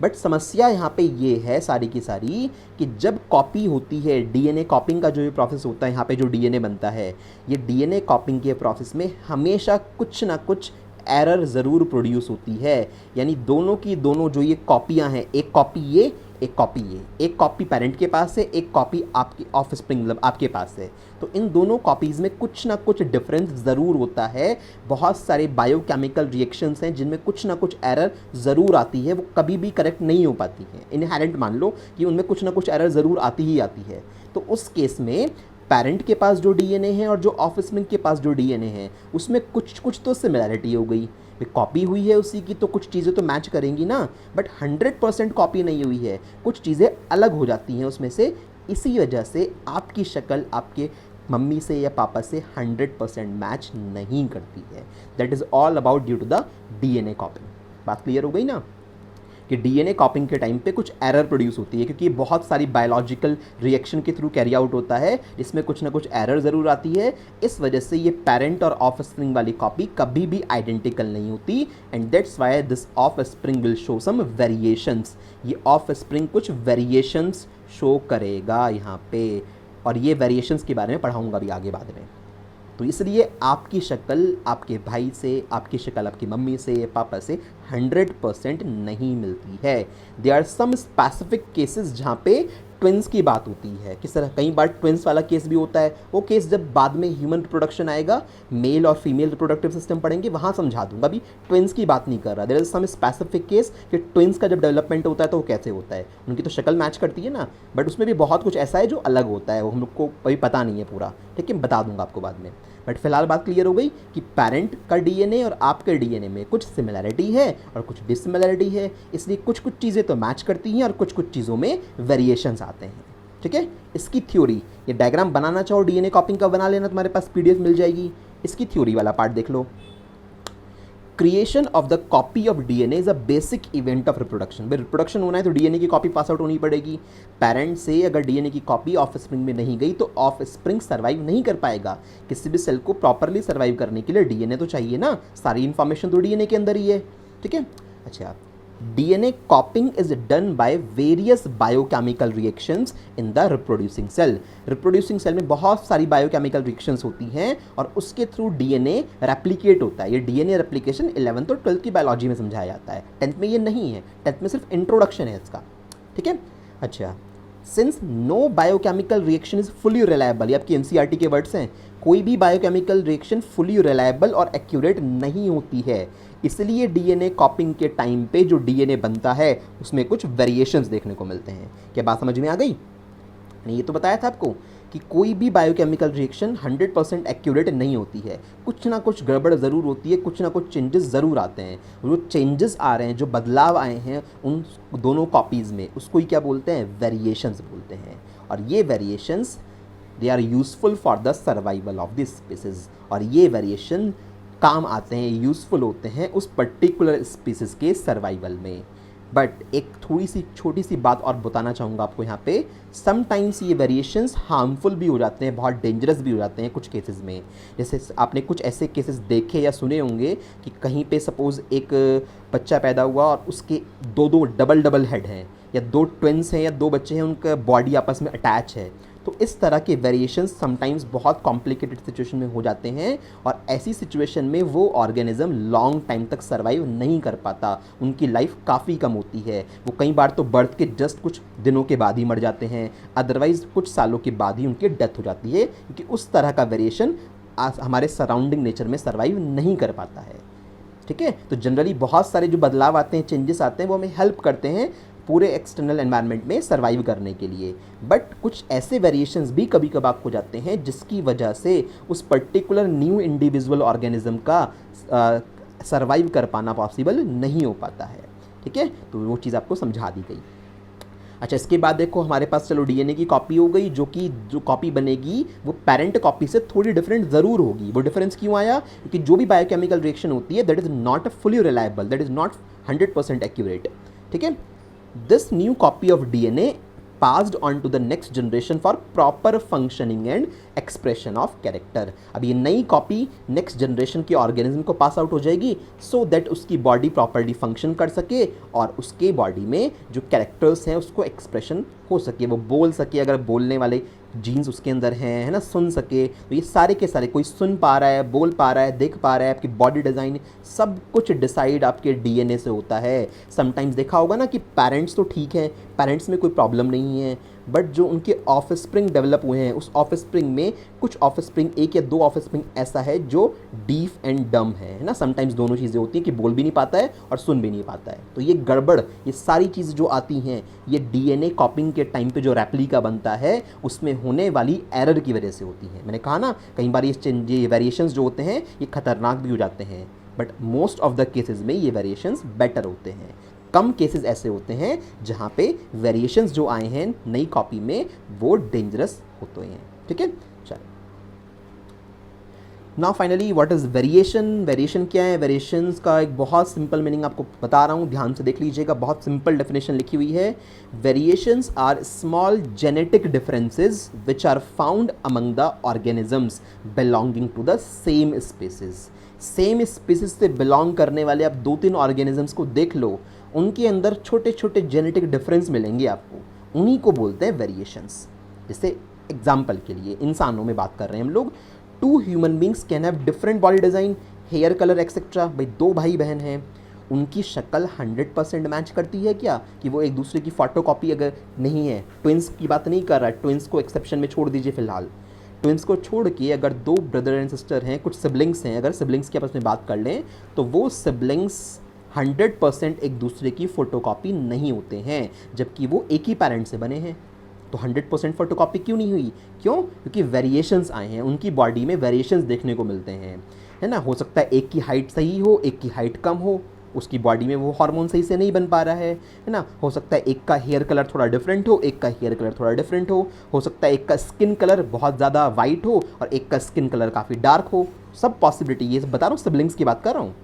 बट समस्या यहाँ पे ये है सारी की सारी कि जब कॉपी होती है, डीएनए कॉपिंग का जो ये प्रोसेस होता है, यहाँ पे जो डीएनए बनता है, ये डीएनए कॉपिंग के प्रोसेस में हमेशा कुछ ना कुछ एरर ज़रूर प्रोड्यूस होती है। यानी दोनों की दोनों जो ये कॉपियाँ हैं, एक कॉपी ये, एक कॉपी ये, एक कॉपी पेरेंट के पास है, एक कॉपी आपकी ऑफ स्प्रिंग मतलब आपके पास है, तो इन दोनों कॉपीज़ में कुछ ना कुछ डिफरेंस ज़रूर होता है। बहुत सारे बायोकेमिकल रिएक्शंस हैं जिनमें कुछ ना कुछ एरर ज़रूर आती है, वो कभी भी करेक्ट नहीं हो पाती है। इनहेरेंट मान लो कि उनमें कुछ ना कुछ एरर ज़रूर आती ही आती है। तो उस केस में पेरेंट के पास जो डीएनए है और जो ऑफ स्प्रिंग के पास जो डीएनए है, उसमें कुछ तो सिमिलैरिटी हो गई, कॉपी हुई है उसी की, तो कुछ चीज़ें तो मैच करेंगी ना, बट 100% कॉपी नहीं हुई है, कुछ चीज़ें अलग हो जाती हैं उसमें से। इसी वजह से आपकी शक्ल आपके मम्मी से या पापा से 100% मैच नहीं करती है। That is all about due to the DNA copying. बात क्लियर हो गई ना, कि डीएनए कॉपिंग के टाइम पे कुछ एरर प्रोड्यूस होती है, क्योंकि बहुत सारी बायोलॉजिकल रिएक्शन के थ्रू कैरी आउट होता है, जिसमें कुछ ना कुछ एरर ज़रूर आती है। इस वजह से ये पेरेंट और ऑफ स्प्रिंग वाली कॉपी कभी भी आइडेंटिकल नहीं होती, and that's why this offspring will show some variations. ये ऑफ स्प्रिंग कुछ वेरिएशंस शो करेगा यहाँ पे। और ये वेरिएशंस के बारे में पढ़ाऊँगा भी आगे बाद में। तो इसलिए आपकी शक्ल आपके भाई से, आपकी शक्ल आपकी मम्मी से, पापा से 100% नहीं मिलती है। There are some specific cases जहाँ पे ट्विंस की बात होती है। किस तरह, कई बार ट्विंस वाला केस भी होता है, वो केस जब बाद में ह्यूमन रिप्रोडक्शन आएगा, मेल और फीमेल रिप्रोडक्टिव सिस्टम पढ़ेंगे, वहाँ समझा दूंगा। अभी ट्विंस की बात नहीं कर रहा। There is some specific case कि ट्विंस का जब डेवलपमेंट होता है तो वो कैसे होता है। उनकी तो शक्ल मैच करती है ना, बट उसमें भी बहुत कुछ ऐसा है जो अलग होता है, वो हम लोग को अभी पता नहीं है पूरा, ठीक है, बता दूंगा आपको बाद में। बट फिलहाल बात क्लियर हो गई कि पेरेंट का डीएनए और आपके डीएनए में कुछ सिमिलैरिटी है और कुछ डिससिमिलैरिटी है, इसलिए कुछ कुछ चीज़ें तो मैच करती हैं और कुछ कुछ चीज़ों में वेरिएशंस आते हैं, ठीक है। इसकी थ्योरी, ये डायग्राम बनाना चाहो डीएनए कॉपिंग का बना लेना, तुम्हारे पास पीडीएफ मिल जाएगी। इसकी थ्योरी वाला पार्ट देख लो। Creation of the copy of DNA is a basic event of reproduction. भाई रिप्रोडक्शन होना है तो डीएनए की कॉपी पास आउट होनी पड़ेगी। पेरेंट से अगर डीएनए की कॉपी ऑफ स्प्रिंग में नहीं गई तो ऑफ स्प्रिंग सर्वाइव नहीं कर पाएगा। किसी भी सेल को प्रॉपरली सर्वाइव करने के लिए डीएनए तो चाहिए ना, सारी इंफॉर्मेशन तो डीएनए के अंदर ही है, ठीक है। अच्छा, DNA copying is done by various biochemical reactions in the reproducing cell। reproducing cell में बहुत सारी biochemical reactions होती हैं और उसके थ्रू DNA रेप्लिकेट होता है। ये DNA रेप्लिकेशन 11th और 12th की बायोलॉजी में समझाया जाता है, 10th में ये नहीं है, 10th में सिर्फ इंट्रोडक्शन है इसका, ठीक है। अच्छा, since no biochemical reaction is fully reliable, ये आपकी एनसीईआरटी के वर्ड्स हैं, कोई भी बायोकेमिकल रिएक्शन फुली रिलायबल और एक्यूरेट नहीं होती है, इसलिए डीएनए कॉपिंग के टाइम पे जो डीएनए बनता है उसमें कुछ वेरिएशंस देखने को मिलते हैं। क्या बात समझ में आ गई? मैंने ये तो बताया था आपको कि कोई भी बायोकेमिकल रिएक्शन 100% एक्यूरेट नहीं होती है, कुछ ना कुछ गड़बड़ ज़रूर होती है, कुछ ना कुछ चेंजेस ज़रूर आते हैं। जो चेंजेस आ रहे हैं, जो बदलाव आए हैं उन दोनों कॉपीज़ में, उसको ही क्या बोलते हैं? वेरिएशंस बोलते हैं। और ये variations they are useful for the survival of this species, और ये वेरिएशन काम आते हैं, यूज़फुल होते हैं उस पर्टिकुलर स्पीसीज़ के सर्वाइवल में। बट एक थोड़ी सी छोटी सी बात और बताना चाहूँगा आपको यहाँ पे, समटाइम्स ये वेरिएशंस हार्मफुल भी हो जाते हैं, बहुत डेंजरस भी हो जाते हैं कुछ केसेस में। जैसे आपने कुछ ऐसे केसेस देखे या सुने होंगे कि कहीं पे सपोज़ एक बच्चा पैदा हुआ और उसके दो डबल हेड हैं, या 2 ट्विंस हैं या 2 बच्चे हैं, उनका बॉडी आपस में अटैच है। तो इस तरह के वेरिएशंस समटाइम्स बहुत कॉम्प्लिकेटेड सिचुएशन में हो जाते हैं और ऐसी सिचुएशन में वो ऑर्गेनिज्म लॉन्ग टाइम तक सर्वाइव नहीं कर पाता, उनकी लाइफ काफ़ी कम होती है। वो कई बार तो बर्थ के जस्ट कुछ दिनों के बाद ही मर जाते हैं, अदरवाइज़ कुछ सालों के बाद ही उनकी डेथ हो जाती है, क्योंकि उस तरह का वेरिएशन हमारे सराउंडिंग नेचर में सर्वाइव नहीं कर पाता है, ठीक है। तो जनरली बहुत सारे जो बदलाव आते हैं, चेंजेस आते हैं, वो हमें हेल्प करते हैं पूरे एक्सटर्नल एनवायरनमेंट में सर्वाइव करने के लिए। बट कुछ ऐसे वेरिएशंस भी कभी कभार हो जाते हैं जिसकी वजह से उस पर्टिकुलर न्यू इंडिविजुअल ऑर्गेनिज्म का सर्वाइव कर पाना पॉसिबल नहीं हो पाता है, ठीक है। तो वो चीज़ आपको समझा दी गई। अच्छा, इसके बाद देखो हमारे पास चलो डीएनए की कॉपी हो गई, जो कॉपी बनेगी वो पेरेंट कॉपी से थोड़ी डिफरेंट ज़रूर होगी। वो डिफरेंस क्यों आया? क्योंकि जो भी बायोकेमिकल रिएक्शन होती है that is not fully reliable, that is not 100% accurate, ठीक है। This new copy of DNA passed on to the next generation for proper functioning and expression of character। अब ये नई कॉपी नेक्स्ट जनरेशन के organism को pass out हो जाएगी so that उसकी बॉडी प्रॉपरली फंक्शन कर सके और उसके बॉडी में जो कैरेक्टर्स हैं उसको एक्सप्रेशन हो सके, वो बोल सके, अगर बोलने वाले जीन्स उसके अंदर हैं, है ना, सुन सके। तो ये सारे के सारे, कोई सुन पा रहा है, बोल पा रहा है, देख पा रहा है, आपकी बॉडी डिज़ाइन सब कुछ डिसाइड आपके डीएनए से होता है। समटाइम्स देखा होगा ना कि पेरेंट्स तो ठीक है, पेरेंट्स में कोई प्रॉब्लम नहीं है, बट जो उनके ऑफ स्प्रिंग डेवलप हुए हैं उस ऑफ स्प्रिंग में कुछ ऑफ स्प्रिंग, 1 या 2 ऑफ स्प्रिंग ऐसा है जो डीफ एंड डम है ना। समटाइम्स दोनों चीज़ें होती हैं कि बोल भी नहीं पाता है और सुन भी नहीं पाता है। तो ये गड़बड़, ये सारी चीज़ जो आती हैं ये डीएनए कॉपिंग के टाइम पे जो रेप्लिका बनता है उसमें होने वाली एरर की वजह से होती है। मैंने कहा ना कई बार ये वेरिएशंस जो होते हैं ये खतरनाक भी हो जाते हैं, but most of the cases में ये वेरिएशंस बेटर होते हैं। कम केसेस ऐसे होते हैं जहाँ पे वेरिएशंस जो आए हैं नई कॉपी में वो डेंजरस होते हैं, ठीक है। चलो now finally what is variation? Variation क्या है? वेरिएशंस का एक बहुत सिंपल मीनिंग आपको बता रहा हूँ, ध्यान से देख लीजिएगा, बहुत सिंपल डेफिनेशन लिखी हुई है। Variations are small genetic differences which are found among the organisms belonging to the same species. Same species से बिलोंग करने वाले आप 2-3 ऑर्गेनिजम्स को देख लो, उनके अंदर छोटे छोटे जेनेटिक डिफरेंस मिलेंगे आपको, उन्हीं को बोलते हैं वेरिएशंस। जैसे एग्जाम्पल के लिए इंसानों में बात कर रहे हैं हम लोग, 2 human beings can have different body design, hair colour etcetera. भाई 2 भाई बहन हैं, उनकी शक्ल 100% मैच करती है क्या, कि वो एक दूसरे की फोटोकॉपी अगर नहीं है। ट्विंस की बात नहीं कर रहा, ट्विंस को एक्सेप्शन में छोड़ दीजिए फिलहाल। ट्विंस को छोड़ के अगर 2 ब्रदर एंड सिस्टर हैं, कुछ सिबलिंग्स हैं, अगर सिबलिंग्स की आपस में बात कर लें तो वो सिबलिंग्स 100% एक दूसरे की फ़ोटोकॉपी नहीं होते हैं, जबकि वो एक ही पेरेंट से बने हैं। तो 100% फोटोकॉपी क्यों नहीं हुई? क्यों? क्योंकि वेरिएशंस आए हैं, उनकी बॉडी में वेरिएशंस देखने को मिलते हैं, है ना। हो सकता है एक की हाइट सही हो, एक की हाइट कम हो, उसकी बॉडी में वो हार्मोन सही से नहीं बन पा रहा है ना। हो सकता है एक का हेयर कलर थोड़ा डिफरेंट हो, एक का हेयर कलर थोड़ा डिफरेंट हो सकता है एक का स्किन कलर बहुत ज़्यादा वाइट हो और एक का स्किन कलर काफ़ी डार्क हो। सब पॉसिबिलिटी, ये बता रहा हूँ, सिबलिंग्स की बात कर रहा हूँ।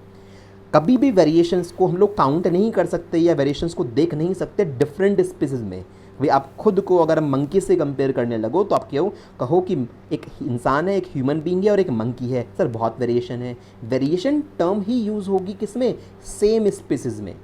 कभी भी वेरिएशंस को हम लोग काउंट नहीं कर सकते या वेरिएशंस को देख नहीं सकते डिफरेंट स्पीसीज में। भाई आप खुद को अगर मंकी से कंपेयर करने लगो तो आप क्यों कहो कि एक इंसान है, एक ह्यूमन बीइंग है और एक मंकी है, सर बहुत वेरिएशन है। वेरिएशन टर्म ही यूज़ होगी किसमें? सेम स्पीसीज में।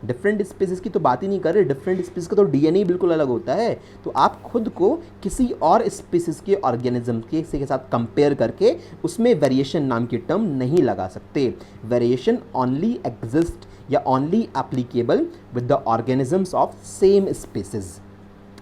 डिफरेंट स्पीसीज की तो बात ही नहीं कर रहे, डिफरेंट स्पीसीज का तो डीएनए बिल्कुल अलग होता है। तो आप खुद को किसी और स्पीसीज के ऑर्गेनिज्म के साथ कंपेयर करके उसमें वेरिएशन नाम की टर्म नहीं लगा सकते। वेरिएशन ओनली एग्जिस्ट या only applicable with the organisms of same species.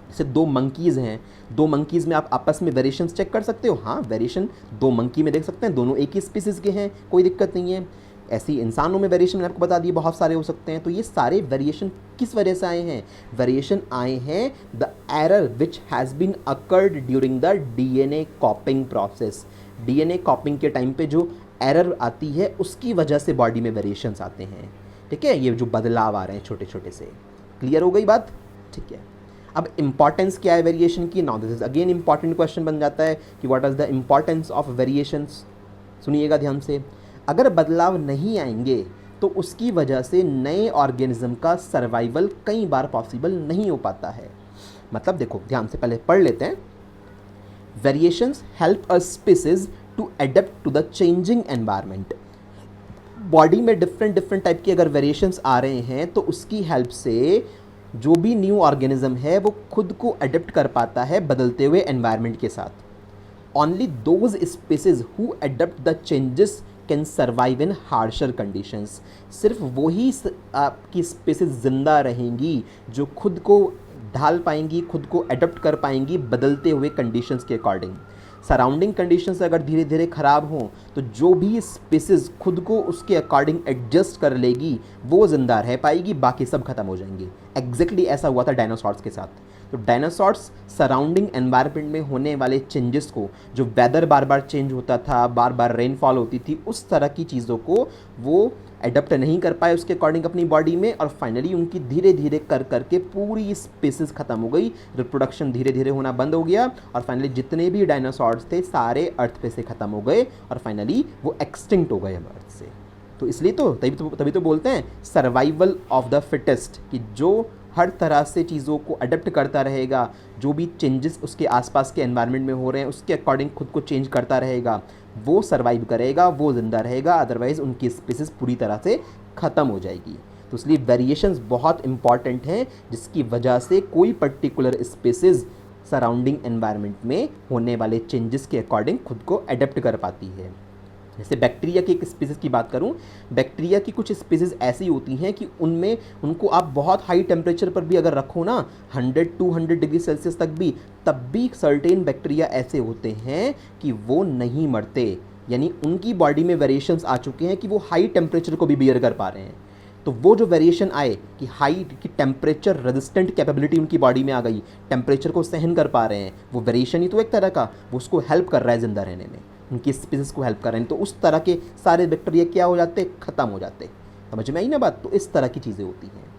जैसे 2 मंकीज़ हैं, 2 मंकीज़ में आप आपस में वेरिएशंस चेक कर सकते हो। हाँ, वेरिएशन 2 मंकी में देख सकते हैं, दोनों एक ही स्पीसीज़ के हैं, कोई दिक्कत नहीं है। ऐसी इंसानों में वेरिएशन मैंने आपको बता दिए बहुत सारे हो सकते हैं। तो ये सारे वेरिएशन किस वजह से आए हैं? वेरिएशन आए हैं the error which has been occurred during the DNA copying process. DNA copying के टाइम पे जो एरर आती है उसकी वजह से बॉडी में वेरिएशंस आते हैं। ठीक है, ये जो बदलाव आ रहे हैं छोटे छोटे से। क्लियर हो गई बात? ठीक है। अब इंपॉर्टेंस क्या है वेरिएशन की? Now this is again important question बन जाता है कि what is the importance of variations. सुनिएगा ध्यान से। अगर बदलाव नहीं आएंगे तो उसकी वजह से नए ऑर्गेनिज्म का सर्वाइवल कई बार पॉसिबल नहीं हो पाता है। मतलब देखो ध्यान से, पहले पढ़ लेते हैं। Variations help a species to adapt to the changing environment. Body में डिफरेंट टाइप के अगर वेरिएशंस आ रहे हैं तो उसकी हेल्प से जो भी न्यू ऑर्गेनिज्म है वो खुद को अडेप्ट कर पाता है बदलते हुए एनवायरनमेंट के साथ। Only those species who adapt the changes can survive in harsher conditions. सिर्फ वही आपकी स्पीसीज जिंदा रहेंगी जो खुद को ढाल पाएंगी, खुद को अडेप्ट कर पाएंगी बदलते हुए कंडीशंस के अकॉर्डिंग। सराउंडिंग कंडीशंस अगर धीरे धीरे ख़राब हों तो जो भी स्पीसीज खुद को उसके अकॉर्डिंग एडजस्ट कर लेगी वो ज़िंदा रह पाएगी, बाकी सब खत्म हो जाएंगे। एग्जैक्टली ऐसा हुआ था डायनासॉर्स के साथ। तो डायनासॉर्स सराउंडिंग एनवायरनमेंट में होने वाले चेंजेस को, जो वेदर बार बार चेंज होता था, बार बार रेनफॉल होती थी, उस तरह की चीज़ों को वो एडप्ट नहीं कर पाए उसके अकॉर्डिंग अपनी बॉडी में, और फाइनली उनकी धीरे धीरे कर करके पूरी स्पीसीज खत्म हो गई। रिप्रोडक्शन धीरे धीरे होना बंद हो गया और फाइनली जितने भी डायनासॉर्स थे सारे अर्थ पे से ख़त्म हो गए और फाइनली वो एक्सटिंक्ट हो गए हम अर्थ से। तो इसलिए तो तभी तो बोलते हैं सर्वाइवल ऑफ द फिटेस्ट, कि जो हर तरह से चीज़ों को अडेप्ट करता रहेगा, जो भी चेंजेस उसके आसपास के एनवायरनमेंट में हो रहे हैं उसके अकॉर्डिंग खुद को चेंज करता रहेगा, वो सर्वाइव करेगा, वो ज़िंदा रहेगा, अदरवाइज़ उनकी स्पीसीज पूरी तरह से ख़त्म हो जाएगी। तो इसलिए वेरिएशंस बहुत इंपॉर्टेंट हैं, जिसकी वजह से कोई पर्टिकुलर स्पीसीज सराउंडिंग एनवायरनमेंट में होने वाले चेंजेस के अकॉर्डिंग खुद को अडेप्ट कर पाती है। जैसे बैक्टीरिया की एक स्पीसीज़ की बात करूं, बैक्टीरिया की कुछ स्पीसीज़ ऐसी होती हैं कि उनमें उनको आप बहुत हाई टेम्परेचर पर भी अगर रखो ना, 100-200 डिग्री सेल्सियस तक भी, तब भी सर्टेन बैक्टीरिया ऐसे होते हैं कि वो नहीं मरते। यानी उनकी बॉडी में वेरिएशंस आ चुके हैं कि वो हाई टेम्परेचर को भी बियर कर पा रहे हैं। तो वो जो वेरिएशन आए कि हाई की टेम्परेचर रेजिस्टेंट कैपेबिलिटी उनकी बॉडी में आ गई, टेम्परेचर को सहन कर पा रहे हैं, वो वेरिएशन ही तो एक तरह का वो उसको हेल्प कर रहा है ज़िंदा रहने में, उनकी स्पीसीज को हेल्प कर रहे हैं। तो उस तरह के सारे बैक्टीरिया क्या हो जाते, ख़त्म हो जाते। समझ में आई ना बात? तो इस तरह की चीज़ें होती हैं।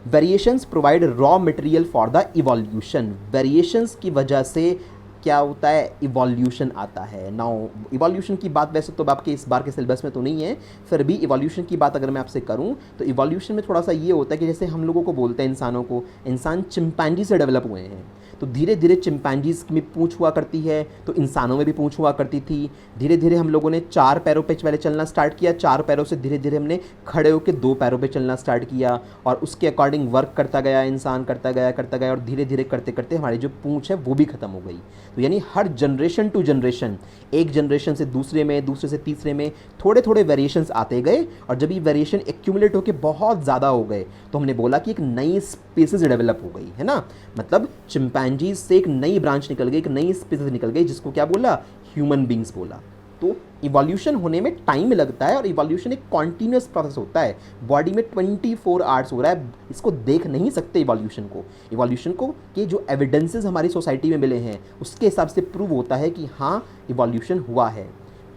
Variations provide raw material for the evolution. Variations की वजह से क्या होता है, इवोल्यूशन आता है। नाउ इवोल्यूशन की बात वैसे तो आपके इस बार के सिलेबस में तो नहीं है, फिर भी इवोल्यूशन की बात अगर मैं आपसे करूं तो इवोल्यूशन में थोड़ा सा ये होता है कि जैसे हम लोगों को बोलते हैं इंसानों को, इंसान चिंपैंजी से डेवलप हुए हैं। तो तो धीरे धीरे चिंपैंजीज में पूंछ हुआ करती है, तो इंसानों में भी पूंछ हुआ करती थी। धीरे धीरे हम लोगों ने 4 पैरों पे पहले चलना स्टार्ट किया, 4 पैरों से धीरे धीरे हमने खड़े होकर 2 पैरों पे चलना स्टार्ट किया, और उसके अकॉर्डिंग वर्क करता गया इंसान, करता गया, और धीरे धीरे करते करते हमारी जो पूंछ है वो भी खत्म हो गई। तो यानी हर जनरेशन टू जनरेशन, एक जनरेशन से दूसरे में, दूसरे से तीसरे में थोड़े थोड़े वेरिएशंस आते गए, और जब ये वेरिएशन एक्यूमुलेट होकर बहुत ज़्यादा हो गए तो हमने बोला कि एक नई स्पीसीज डेवलप हो गई है ना। मतलब चिंपैंजीज से एक नई ब्रांच निकल गई, एक नई स्पीसीज निकल गई, जिसको क्या बोला, ह्यूमन बींग्स बोला। तो इवोल्यूशन होने में टाइम लगता है, और इवोल्यूशन एक कॉन्टीन्यूस प्रोसेस होता है। बॉडी में 24 आवर्स हो रहा है, इसको देख नहीं सकते इवोल्यूशन को कि जो एविडेंसेस हमारी सोसाइटी में मिले हैं उसके हिसाब से प्रूव होता है कि हाँ इवोल्यूशन हुआ है।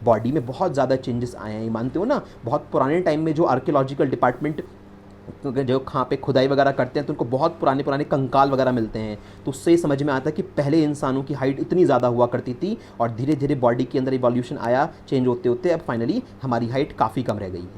बॉडी में बहुत ज़्यादा चेंजेस आए हैं, मानते हो ना। बहुत पुराने टाइम में जो आर्कियोलॉजिकल डिपार्टमेंट जो कहाँ पे खुदाई वगैरह करते हैं तो उनको बहुत पुराने पुराने कंकाल वगैरह मिलते हैं, तो उससे समझ में आता है कि पहले इंसानों की हाइट इतनी ज़्यादा हुआ करती थी, और धीरे धीरे बॉडी के अंदर इवोल्यूशन आया, चेंज होते होते अब फाइनली हमारी हाइट काफ़ी कम रह गई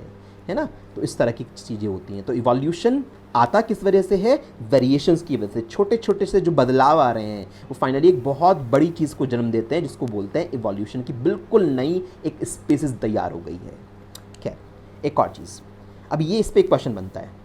है ना। तो इस तरह की चीज़ें होती हैं। तो इवोल्यूशन आता किस वजह से है, वेरिएशंस की वजह से। छोटे छोटे से जो बदलाव आ रहे हैं वो फाइनली एक बहुत बड़ी चीज़ को जन्म देते हैं, जिसको बोलते हैं इवोल्यूशन की बिल्कुल नई एक स्पीसीज तैयार हो गई है। खैर, एक और चीज़, अब ये इस पर एक क्वेश्चन बनता है।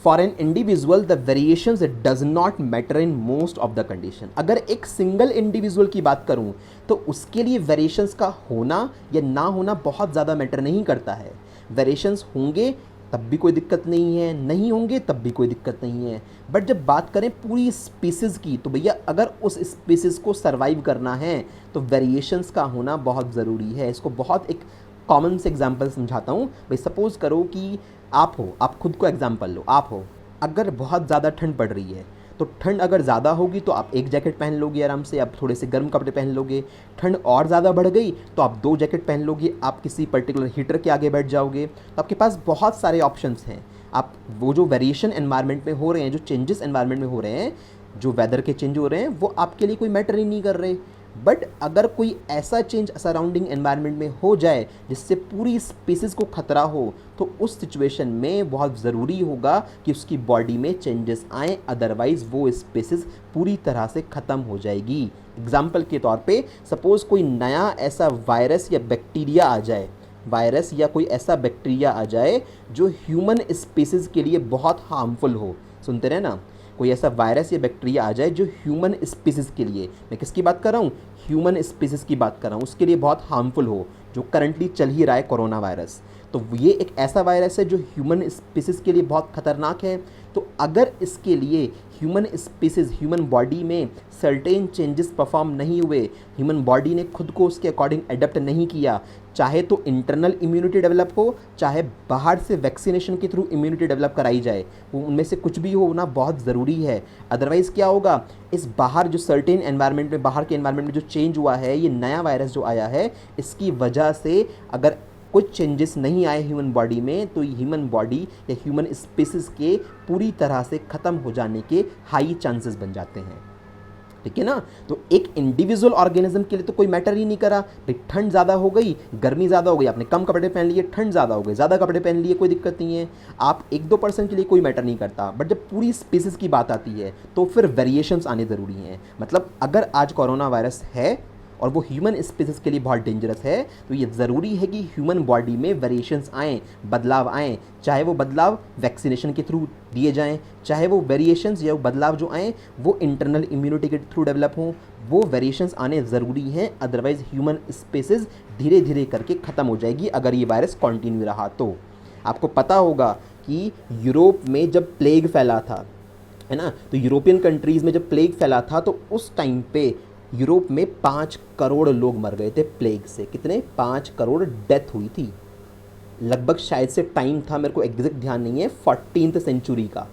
For an individual the variations does not matter in most of the condition. अगर एक सिंगल इंडिविजुअल की बात करूं तो उसके लिए वेरिएशंस का होना या ना होना बहुत ज़्यादा मैटर नहीं करता है। वेरिएशंस होंगे तब भी कोई दिक्कत नहीं है, नहीं होंगे तब भी कोई दिक्कत नहीं है। बट जब बात करें पूरी स्पीसीज़ की, तो भैया अगर उस स्पीसीज़ को सर्वाइव करना है तो वेरिएशंस का होना बहुत ज़रूरी है। इसको बहुत एक कॉमन से एग्जांपल समझाता हूँ। भाई सपोज़ करो कि आप हो, आप खुद को एग्जांपल लो, आप हो, अगर बहुत ज़्यादा ठंड पड़ रही है तो ठंड अगर ज़्यादा होगी तो आप एक जैकेट पहन लोगे आराम से, आप थोड़े से गर्म कपड़े पहन लोगे। ठंड और ज़्यादा बढ़ गई तो आप 2 जैकेट पहन लोगे, आप किसी पर्टिकुलर हीटर के आगे बैठ जाओगे। तो आपके पास बहुत सारे ऑप्शंस हैं। आप वो जो वेरिएशन एनवायरनमेंट में हो रहे हैं, जो चेंजेस एनवायरनमेंट में हो रहे हैं, जो वेदर के चेंज हो रहे हैं, वो आपके लिए कोई मैटर ही नहीं कर रहे। बट अगर कोई ऐसा चेंज सराउंडिंग एनवायरनमेंट में हो जाए जिससे पूरी स्पीसीज़ को खतरा हो, तो उस सिचुएशन में बहुत ज़रूरी होगा कि उसकी बॉडी में चेंजेस आएँ, अदरवाइज़ वो स्पीसीज़ पूरी तरह से ख़त्म हो जाएगी। एग्जाम्पल के तौर पे सपोज़ कोई नया ऐसा वायरस या बैक्टीरिया आ जाए, वायरस या कोई ऐसा बैक्टीरिया आ जाए जो ह्यूमन स्पीसीज़ के लिए बहुत हार्मफुल हो। सुनते रहे ना, कोई ऐसा वायरस या बैक्टीरिया आ जाए जो ह्यूमन स्पीसीज़ के लिए, मैं किसकी बात कर रहा हूँ, ह्यूमन स्पीसीज़ की बात कर रहा हूँ, उसके लिए बहुत हार्मफुल हो, जो करंटली चल ही रहा है कोरोना वायरस। तो ये एक ऐसा वायरस है जो ह्यूमन स्पीसीज़ के लिए बहुत ख़तरनाक है। तो अगर इसके लिए ह्यूमन स्पीसीज़, ह्यूमन बॉडी में सर्टेन चेंजेस परफॉर्म नहीं हुए, ह्यूमन बॉडी ने खुद को उसके अकॉर्डिंग एडप्ट नहीं किया, चाहे तो इंटरनल इम्यूनिटी डेवलप हो, चाहे बाहर से वैक्सीनेशन के थ्रू इम्यूनिटी डेवलप कराई जाए, वो उनमें से कुछ भी होना बहुत ज़रूरी है। अदरवाइज़ क्या होगा, इस बाहर जो सर्टेन एनवायरनमेंट में, बाहर के एनवायरनमेंट में जो चेंज हुआ है, ये नया वायरस जो आया है, इसकी वजह से अगर कुछ चेंजेस नहीं आए ह्यूमन बॉडी में, तो ह्यूमन बॉडी या ह्यूमन स्पीसीज़ के पूरी तरह से ख़त्म हो जाने के हाई चांसेस बन जाते हैं। ठीक है ना। तो एक इंडिविजुअल ऑर्गेनिज्म के लिए तो कोई मैटर ही नहीं करा। भाई ठंड ज़्यादा हो गई, गर्मी ज़्यादा हो गई, आपने कम कपड़े पहन लिए, ठंड ज़्यादा हो गई, ज़्यादा कपड़े पहन लिए, कोई दिक्कत नहीं है। आप 1-2% के लिए कोई मैटर नहीं करता, बट जब पूरी स्पीसीज़ की बात आती है तो फिर वेरिएशंस आने ज़रूरी हैं। मतलब अगर आज कोरोना वायरस है और वो ह्यूमन स्पीसीज़ के लिए बहुत डेंजरस है, तो ये ज़रूरी है कि ह्यूमन बॉडी में वेरिएशंस आएँ, बदलाव आएँ, चाहे वो बदलाव वैक्सीनेशन के थ्रू दिए जाएँ, चाहे वो वेरिएशंस या बदलाव जो आएँ वो इंटरनल इम्यूनिटी के थ्रू डेवलप हों, वो वेरिएशंस आने ज़रूरी हैं। अदरवाइज़ ह्यूमन स्पीसीज़ धीरे धीरे करके ख़त्म हो जाएगी अगर ये वायरस कंटिन्यू रहा तो। आपको पता होगा कि यूरोप में जब प्लेग फैला था, है ना, तो यूरोपियन कंट्रीज़ में जब प्लेग फैला था तो उस टाइम पे यूरोप में 5 करोड़ लोग मर गए थे प्लेग से। कितने? 5 करोड़ डेथ हुई थी। लगभग शायद से टाइम था, मेरे को एग्जैक्ट ध्यान नहीं है, 14th सेंचुरी का।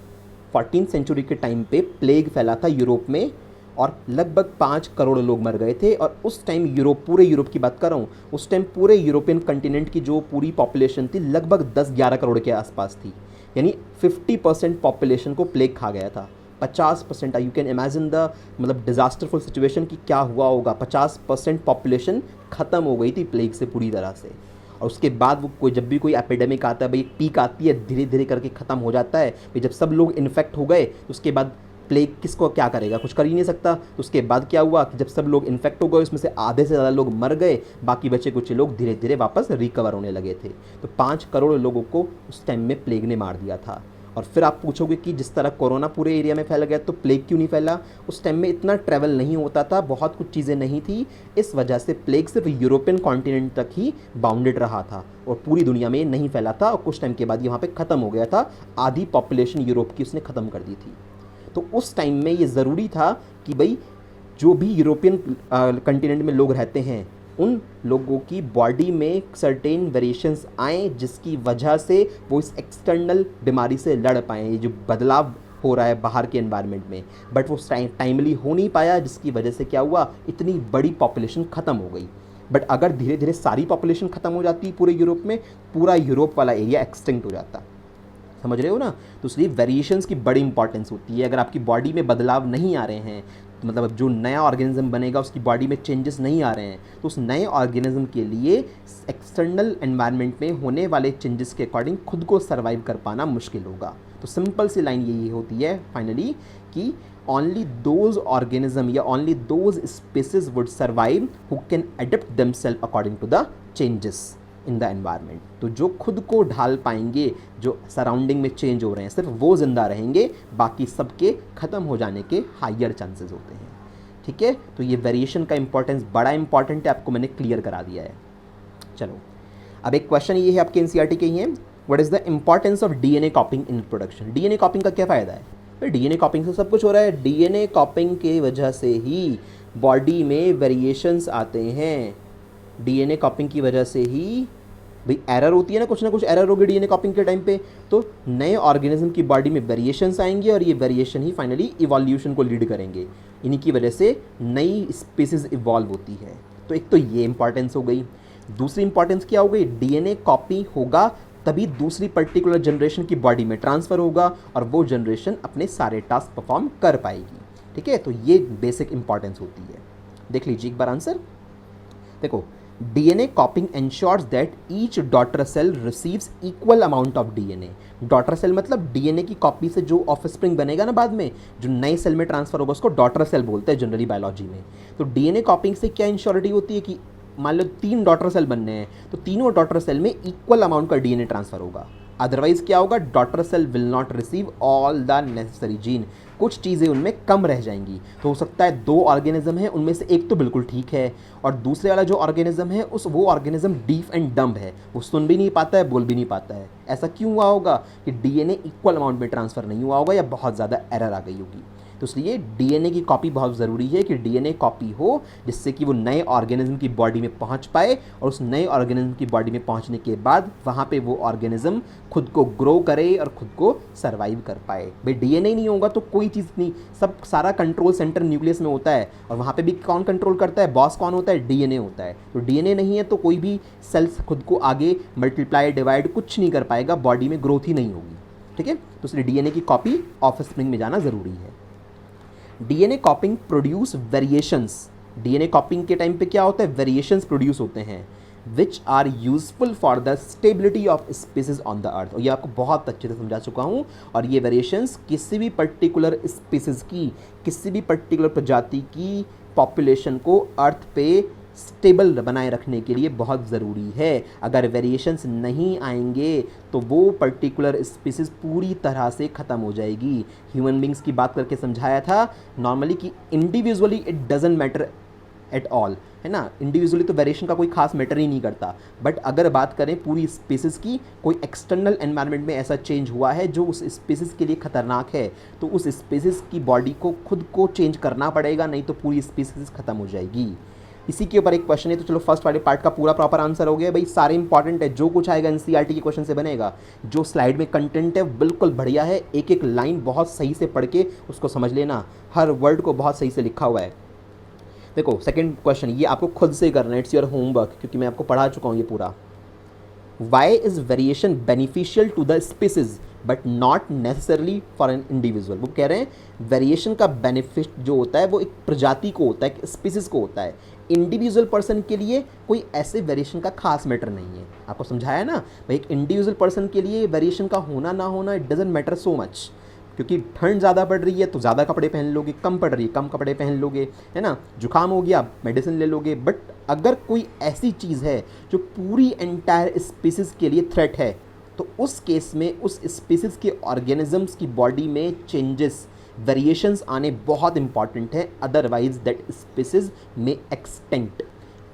14th सेंचुरी के टाइम पे प्लेग फैला था यूरोप में और लगभग 5 करोड़ लोग मर गए थे। और उस टाइम यूरोप, पूरे यूरोप की बात कर रहा हूँ, उस टाइम पूरे यूरोपियन कंटिनेंट की जो पूरी पॉपुलेशन थी लगभग 10-11 करोड़ के आसपास थी। यानी 50% पॉपुलेशन को प्लेग खा गया था। 50%, यू कैन इमेजिन द मतलब डिज़ास्टरफुल सिचुएशन कि क्या हुआ होगा। 50% पॉपुलेशन ख़त्म हो गई थी प्लेग से पूरी तरह से। और उसके बाद वो कोई जब भी कोई एपिडेमिक आता है, भाई पीक आती है, धीरे धीरे करके ख़त्म हो जाता है। भाई जब सब लोग इन्फेक्ट हो गए तो उसके बाद प्लेग किसको क्या करेगा, कुछ कर ही नहीं सकता। तो उसके बाद क्या हुआ कि जब सब लोग इन्फेक्ट हो गए, उसमें से आधे से ज़्यादा लोग मर गए, बाकी बचे कुछ लोग धीरे धीरे वापस रिकवर होने लगे थे। तो 5 करोड़ लोगों को उस टाइम में प्लेग ने मार दिया था। और फिर आप पूछोगे कि जिस तरह कोरोना पूरे एरिया में फैल गया तो प्लेग क्यों नहीं फैला? उस टाइम में इतना ट्रैवल नहीं होता था, बहुत कुछ चीज़ें नहीं थी, इस वजह से प्लेग सिर्फ यूरोपियन कॉन्टिनेंट तक ही बाउंडेड रहा था और पूरी दुनिया में नहीं फैला था। और कुछ टाइम के बाद ये वहाँ पे ख़त्म हो गया था, आधी पॉपुलेशन यूरोप की उसने ख़त्म कर दी थी। तो उस टाइम में ये ज़रूरी था कि भाई जो भी यूरोपियन कंटिनेंट में लोग रहते हैं उन लोगों की बॉडी में सर्टेन वेरिएशंस आए, जिसकी वजह से वो इस एक्सटर्नल बीमारी से लड़ पाएँ। ये जो बदलाव हो रहा है बाहर के एनवायरनमेंट में, बट वो टाइमली हो नहीं पाया, जिसकी वजह से क्या हुआ, इतनी बड़ी पॉपुलेशन ख़त्म हो गई। बट अगर धीरे धीरे सारी पॉपुलेशन ख़त्म हो जाती पूरे यूरोप में, पूरा यूरोप वाला एरिया एक्सटिंक्ट हो जाता। समझ रहे हो ना? तो इसलिए वेरिएशंस की बड़ी इंपॉर्टेंस होती है। अगर आपकी बॉडी में बदलाव नहीं आ रहे हैं, तो मतलब जो नया ऑर्गेनिज्म बनेगा उसकी बॉडी में चेंजेस नहीं आ रहे हैं, तो उस नए ऑर्गेनिज्म के लिए एक्सटर्नल एनवायरनमेंट में होने वाले चेंजेस के अकॉर्डिंग खुद को सर्वाइव कर पाना मुश्किल होगा। तो सिंपल सी लाइन यही होती है फाइनली कि only those organism या only those species would survive who can adapt themselves according to the changes in the environment. तो जो खुद को ढाल पाएंगे, जो सराउंडिंग में चेंज हो रहे हैं, सिर्फ वो ज़िंदा रहेंगे, बाकी सबके ख़त्म हो जाने के हायर चांसेस होते हैं। ठीक है, तो ये वेरिएशन का इंपॉर्टेंस बड़ा इंपॉर्टेंट है, आपको मैंने क्लियर करा दिया है। चलो अब एक क्वेश्चन ये है आपके एनसीईआरटी के ही है, what is the importance of DNA कॉपिंग in production? DNA कॉपिंग का क्या फ़ायदा है? तो डीएनए कॉपिंग से सब कुछ हो रहा है। डीएनए कॉपिंग की वजह से ही बॉडी में वेरिएशंस आते हैं। डीएनए कॉपिंग की वजह से ही भाई एरर होती है ना कुछ एरर होगी डीएनए कॉपिंग के टाइम पे, तो नए ऑर्गेनिज्म की बॉडी में वेरिएशंस आएंगे और ये वेरिएशन ही फाइनली इवोल्यूशन को लीड करेंगे। इन्हीं की वजह से नई स्पीसीज इवॉल्व होती है। तो एक तो ये इंपॉर्टेंस हो गई। दूसरी इंपॉर्टेंस क्या हो गई? डीएनए कॉपी होगा तभी दूसरी पर्टिकुलर जनरेशन की बॉडी में ट्रांसफ़र होगा और वो जनरेशन अपने सारे टास्क परफॉर्म कर पाएगी। ठीक है, तो ये बेसिक इंपॉर्टेंस होती है। देख लीजिए एक बार आंसर। देखो, DNA copying ensures that each daughter cell receives equal amount of DNA। Daughter cell मतलब DNA की कॉपी से जो ऑफस्प्रिंग बनेगा ना बाद में, जो नए सेल में ट्रांसफर होगा, उसको डॉटर सेल बोलते हैं जनरली बायोलॉजी में। तो DNA कॉपिंग से क्या इंश्योरिटी होती है कि मान लो 3 डॉटर सेल बनने हैं, तो तीनों डॉटर सेल में इक्वल अमाउंट का DNA ट्रांसफर होगा। अदरवाइज क्या होगा? Daughter cell will not receive all the necessary gene, कुछ चीज़ें उनमें कम रह जाएंगी। तो हो सकता है 2 ऑर्गेनिज्म है, उनमें से एक तो बिल्कुल ठीक है और दूसरे वाला जो ऑर्गेनिज्म है वो ऑर्गेनिज्म डीफ एंड डम्ब है, वो सुन भी नहीं पाता है, बोल भी नहीं पाता है। ऐसा क्यों हुआ होगा कि डीएनए इक्वल अमाउंट में ट्रांसफ़र नहीं हुआ होगा या बहुत ज़्यादा एरर आ गई होगी। तो इसलिए डीएनए की कॉपी बहुत ज़रूरी है कि डीएनए कॉपी हो, जिससे कि वो नए ऑर्गेनिज्म की बॉडी में पहुंच पाए और उस नए ऑर्गेनिज्म की बॉडी में पहुंचने के बाद वहाँ पे वो ऑर्गेनिज्म खुद को ग्रो करे और खुद को सर्वाइव कर पाए। भाई डीएनए नहीं होगा तो कोई चीज़ नहीं, सब सारा कंट्रोल सेंटर न्यूक्लियस में होता है और वहाँ पे भी कौन कंट्रोल करता है? बॉस कौन होता है? डीएनए होता है। तो डीएनए नहीं है तो कोई भी सेल्स खुद को आगे मल्टीप्लाई डिवाइड कुछ नहीं कर पाएगा, बॉडी में ग्रोथ ही नहीं होगी। ठीक है, तो इसलिए डीएनए की कॉपी ऑफस्प्रिंग में जाना ज़रूरी है। DNA कॉपिंग produce variations. DNA copying के टाइम पे क्या होता है? वेरिएशंस प्रोड्यूस होते हैं which are useful for the stability of species on the earth. और ये आपको बहुत अच्छे से समझा चुका हूँ। और ये वेरिएशंस किसी भी पर्टिकुलर स्पीसीज की, किसी भी पर्टिकुलर प्रजाति की पॉपुलेशन को अर्थ पे स्टेबल बनाए रखने के लिए बहुत ज़रूरी है। अगर वेरिएशंस नहीं आएंगे तो वो पर्टिकुलर स्पीसीज पूरी तरह से ख़त्म हो जाएगी। ह्यूमन बींग्स की बात करके समझाया था नॉर्मली कि individually it doesn't matter at all, है ना। इंडिविजुअली तो वेरिएशन का कोई खास मैटर ही नहीं करता, बट अगर बात करें पूरी स्पीसीज़ की, कोई एक्सटर्नल एनवायरनमेंट में ऐसा चेंज हुआ है जो उस स्पीसीज़ के लिए ख़तरनाक है, तो उस स्पीसीज़ की बॉडी को खुद को चेंज करना पड़ेगा, नहीं तो पूरी स्पीसीज़ ख़त्म हो जाएगी। इसी के ऊपर एक क्वेश्चन है। तो चलो फर्स्ट वाले पार्ट का पूरा प्रॉपर आंसर हो गया भाई। सारे इंपॉर्टेंट है, जो कुछ आएगा एनसीईआरटी के क्वेश्चन से बनेगा। जो स्लाइड में कंटेंट है बिल्कुल बढ़िया है, एक एक लाइन बहुत सही से पढ़ के उसको समझ लेना, हर वर्ड को बहुत सही से लिखा हुआ है। देखो सेकंड क्वेश्चन ये आपको खुद से करना है, इट्स योर होमवर्क, क्योंकि मैं आपको पढ़ा चुका हूँ ये पूरा। Why is variation beneficial to the species but not necessarily for an individual. वो कह रहे हैं वेरिएशन का बेनिफिट जो होता है वो एक प्रजाति को होता है, एक स्पीसीज को होता है, इंडिविजुअल पर्सन के लिए कोई ऐसे वेरिएशन का खास मैटर नहीं है। आपको समझाया ना भाई, एक इंडिविजुअल पर्सन के लिए वेरिएशन का होना ना होना it doesn't matter so much, क्योंकि ठंड ज़्यादा पड़ रही है तो ज़्यादा कपड़े पहन लोगे, कम पड़ रही है कम कपड़े पहन लोगे, है ना। जुकाम हो गया मेडिसिन ले लोगे। बट अगर कोई ऐसी चीज़ है जो पूरी एंटायर स्पीसीज़ के लिए थ्रेट है, तो उस केस में उस स्पीसीज़ के ऑर्गेनिजम्स की बॉडी में चेंजेस, वेरिएशंस आने बहुत इंपॉर्टेंट है, अदरवाइज दैट स्पीसीज़ में एक्सटिंक्ट।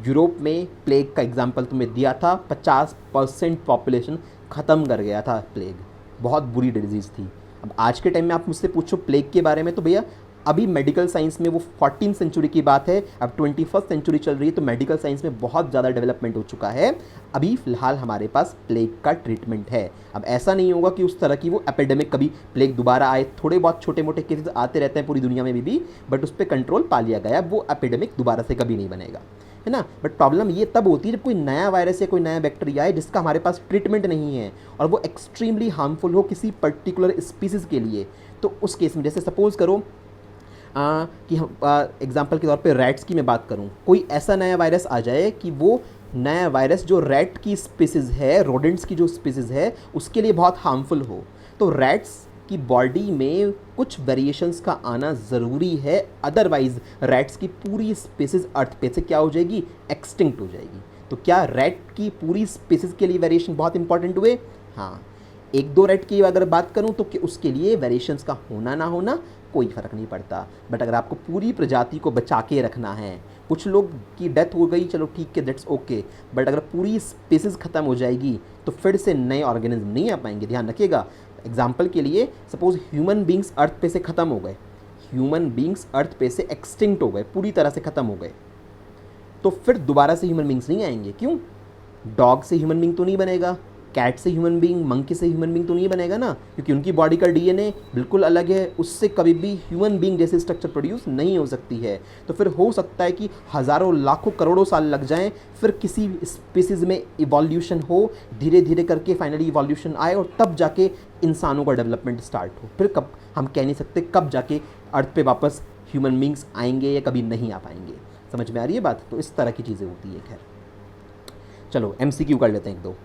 यूरोप में प्लेग का एग्जाम्पल तुम्हें दिया था, 50% पॉपुलेशन ख़त्म कर गया था प्लेग, बहुत बुरी डिजीज़ थी। अब आज के टाइम में आप मुझसे पूछो प्लेग के बारे में, तो भैया अभी मेडिकल साइंस में वो 14th सेंचुरी की बात है, अब 21st सेंचुरी चल रही है, तो मेडिकल साइंस में बहुत ज़्यादा डेवलपमेंट हो चुका है। अभी फ़िलहाल हमारे पास प्लेग का ट्रीटमेंट है। अब ऐसा नहीं होगा कि उस तरह की वो एपिडेमिक कभी प्लेग दोबारा आए, थोड़े बहुत छोटे मोटे केसेस आते रहते हैं पूरी दुनिया में भी, बट उस पर कंट्रोल पा लिया गया, वो एपिडेमिक दोबारा से कभी नहीं बनेगा, है ना। बट प्रॉब्लम ये तब होती है जब कोई नया वायरस या कोई नया बैक्टीरिया है जिसका हमारे पास ट्रीटमेंट नहीं है और वो एक्सट्रीमली हार्मफुल हो किसी पर्टिकुलर स्पीसीज़ के लिए। तो उस केस में जैसे सपोज़ करो कि हम एग्जांपल के तौर पे रैट्स की मैं बात करूं, कोई ऐसा नया वायरस आ जाए कि वो नया वायरस जो रैट की स्पीसीज़ है, रोडेंट्स की जो स्पीसीज़ है, उसके लिए बहुत हार्मफुल हो, तो रैट्स की बॉडी में कुछ वेरिएशंस का आना ज़रूरी है, अदरवाइज रैट्स की पूरी स्पीसीज़ अर्थ पे से क्या हो जाएगी, एक्सटिंक्ट हो जाएगी। तो क्या रैट की पूरी स्पीसीज़ के लिए वेरिएशन बहुत इंपॉर्टेंट हुए? हाँ। एक दो रैट की अगर बात करूं तो कि उसके लिए वेरिएशंस का होना ना होना कोई फ़र्क नहीं पड़ता। बट अगर आपको पूरी प्रजाति को बचा के रखना है, कुछ लोग की डेथ हो गई, चलो ठीक है, दैट्स ओके, बट अगर पूरी स्पीसीज़ ख़त्म हो जाएगी तो फिर से नए ऑर्गेनिज्म नहीं आ पाएंगे। ध्यान रखिएगा। एग्जाम्पल के लिए सपोज़ ह्यूमन बींग्स अर्थ पे से ख़त्म हो गए, ह्यूमन बींग्स अर्थ पे से एक्सटिंक्ट हो गए, पूरी तरह से ख़त्म हो गए, तो फिर दोबारा से ह्यूमन बींग्स नहीं आएंगे। क्यों? डॉग से ह्यूमन बींग तो नहीं बनेगा, कैट से ह्यूमन बींग, मंकी से ह्यूमन बींग तो नहीं बनेगा ना, क्योंकि उनकी बॉडी का डीएनए बिल्कुल अलग है, उससे कभी भी ह्यूमन बींग जैसे स्ट्रक्चर प्रोड्यूस नहीं हो सकती है। तो फिर हो सकता है कि हज़ारों लाखों करोड़ों साल लग जाएं, फिर किसी स्पीसीज़ में इवोल्यूशन हो, धीरे धीरे करके फाइनली इवोल्यूशन आए और तब जाके इंसानों का डेवलपमेंट स्टार्ट हो। फिर कब हम कह नहीं सकते कब जाके अर्थ पे वापस ह्यूमन बींग्स आएंगे या कभी नहीं आ पाएंगे। समझ में आ रही है बात? तो इस तरह की चीज़ें होती है। खैर चलो MCQ कर लेते हैं एक दो।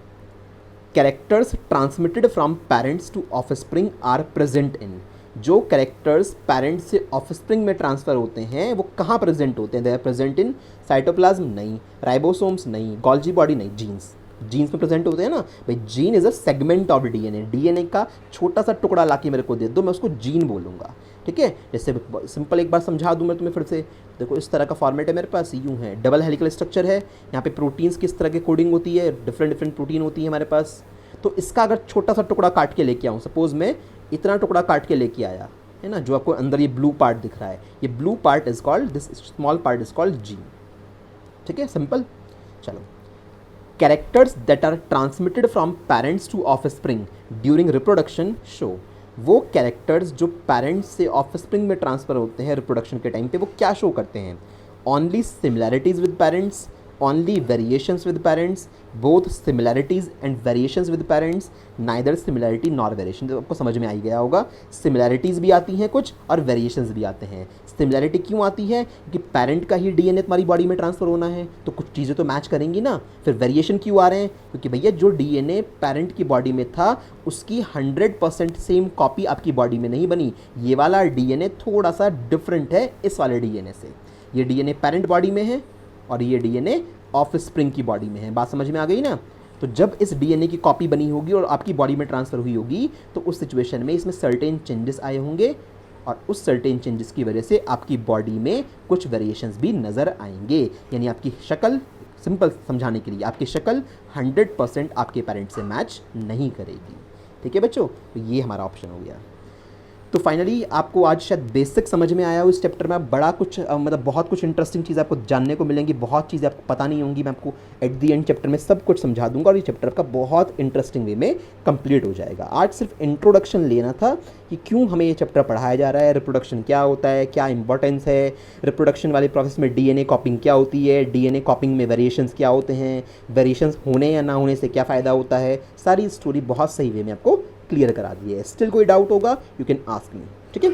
Characters transmitted from parents to offspring are present in. जो कैरेक्टर्स पेरेंट्स से ऑफस्प्रिंग में ट्रांसफ़र होते हैं वो कहाँ प्रेजेंट होते हैं? They are present in cytoplasm नहीं, राइबोसोम्स नहीं, गोल्जी बॉडी नहीं, जीन्स। जीन्स में प्रेजेंट होते हैं ना भाई। Gene is a segment of DNA. DNA का छोटा सा टुकड़ा लाके मेरे को दे दो, मैं उसको जीन बोलूँगा, ठीक है। जैसे सिंपल एक बार समझा दूँ मैं तुम्हें फिर से। देखो इस तरह का फॉर्मेट है मेरे पास, यूँ है, डबल हेलिकल स्ट्रक्चर है, यहाँ पे प्रोटीन्स किस तरह की कोडिंग होती है, डिफरेंट डिफरेंट प्रोटीन होती है हमारे पास। तो इसका अगर छोटा सा टुकड़ा काट के लेके आऊँ, सपोज़ मैं इतना टुकड़ा काट के लेके आया, है ना, जो आपको अंदर ये ब्लू पार्ट दिख रहा है, ये blue part is called, this small part is called gene, ठीक है, सिंपल। चलो, characters that are transmitted from parents to offspring during reproduction show. वो कैरेक्टर्स जो पेरेंट्स से ऑफस्प्रिंग में ट्रांसफ़र होते हैं रिप्रोडक्शन के टाइम पे, वो क्या शो करते हैं? Only similarities with parents, only variations with parents, both similarities and variations with parents, neither similarity nor variation। तो आपको समझ में आ ही गया होगा, similarities भी आती हैं कुछ और variations भी आते हैं। सिमिलैरिटी क्यों आती है? क्योंकि पेरेंट का ही डीएनए तुम्हारी बॉडी में ट्रांसफ़र होना है, तो कुछ चीज़ें तो मैच करेंगी ना। फिर वेरिएशन क्यों आ रहे हैं? क्योंकि भैया जो डीएनए पेरेंट की बॉडी में था उसकी 100% सेम कॉपी आपकी बॉडी में नहीं बनी। ये वाला डीएनए थोड़ा सा डिफरेंट है इस वाले डीएनए से। ये डीएनए पेरेंट बॉडी में है और ये डीएनए ऑफस्प्रिंग की बॉडी में है। बात समझ में आ गई ना? तो जब इस डीएनए की कॉपी बनी होगी और आपकी बॉडी में ट्रांसफ़र हुई होगी, तो उस सिचुएशन में इसमें सर्टेन चेंजेस आए होंगे और उस सर्टेन चेंजेस की वजह से आपकी बॉडी में कुछ वेरिएशंस भी नज़र आएंगे। यानी आपकी शक्ल, सिंपल समझाने के लिए, आपकी शक्ल 100% आपके पेरेंट से मैच नहीं करेगी। ठीक है बच्चों, तो ये हमारा ऑप्शन हो गया। तो फाइनली आपको आज शायद बेसिक समझ में आया हो इस चैप्टर में। बड़ा कुछ मतलब बहुत कुछ इंटरेस्टिंग चीज़ आपको जानने को मिलेंगी, बहुत चीज़ें आपको पता नहीं होंगी। मैं आपको एट दी एंड चैप्टर में सब कुछ समझा दूंगा और ये चैप्टर का बहुत इंटरेस्टिंग वे में कंप्लीट हो जाएगा। आज सिर्फ इंट्रोडक्शन लेना था कि क्यों हमें ये चैप्टर पढ़ाया जा रहा है, रिप्रोडक्शन क्या होता है, क्या इंपॉर्टेंस है, रिप्रोडक्शन वाले प्रोसेस में डीएनए कॉपिंग क्या होती है, डीएनए कॉपिंग में वेरिएशंस क्या होते हैं, वेरिएशंस होने या ना होने से क्या फ़ायदा होता है। सारी स्टोरी बहुत सही वे में आपको क्लियर करा दी है। स्टिल कोई डाउट होगा यू कैन आस्क मी, ठीक है।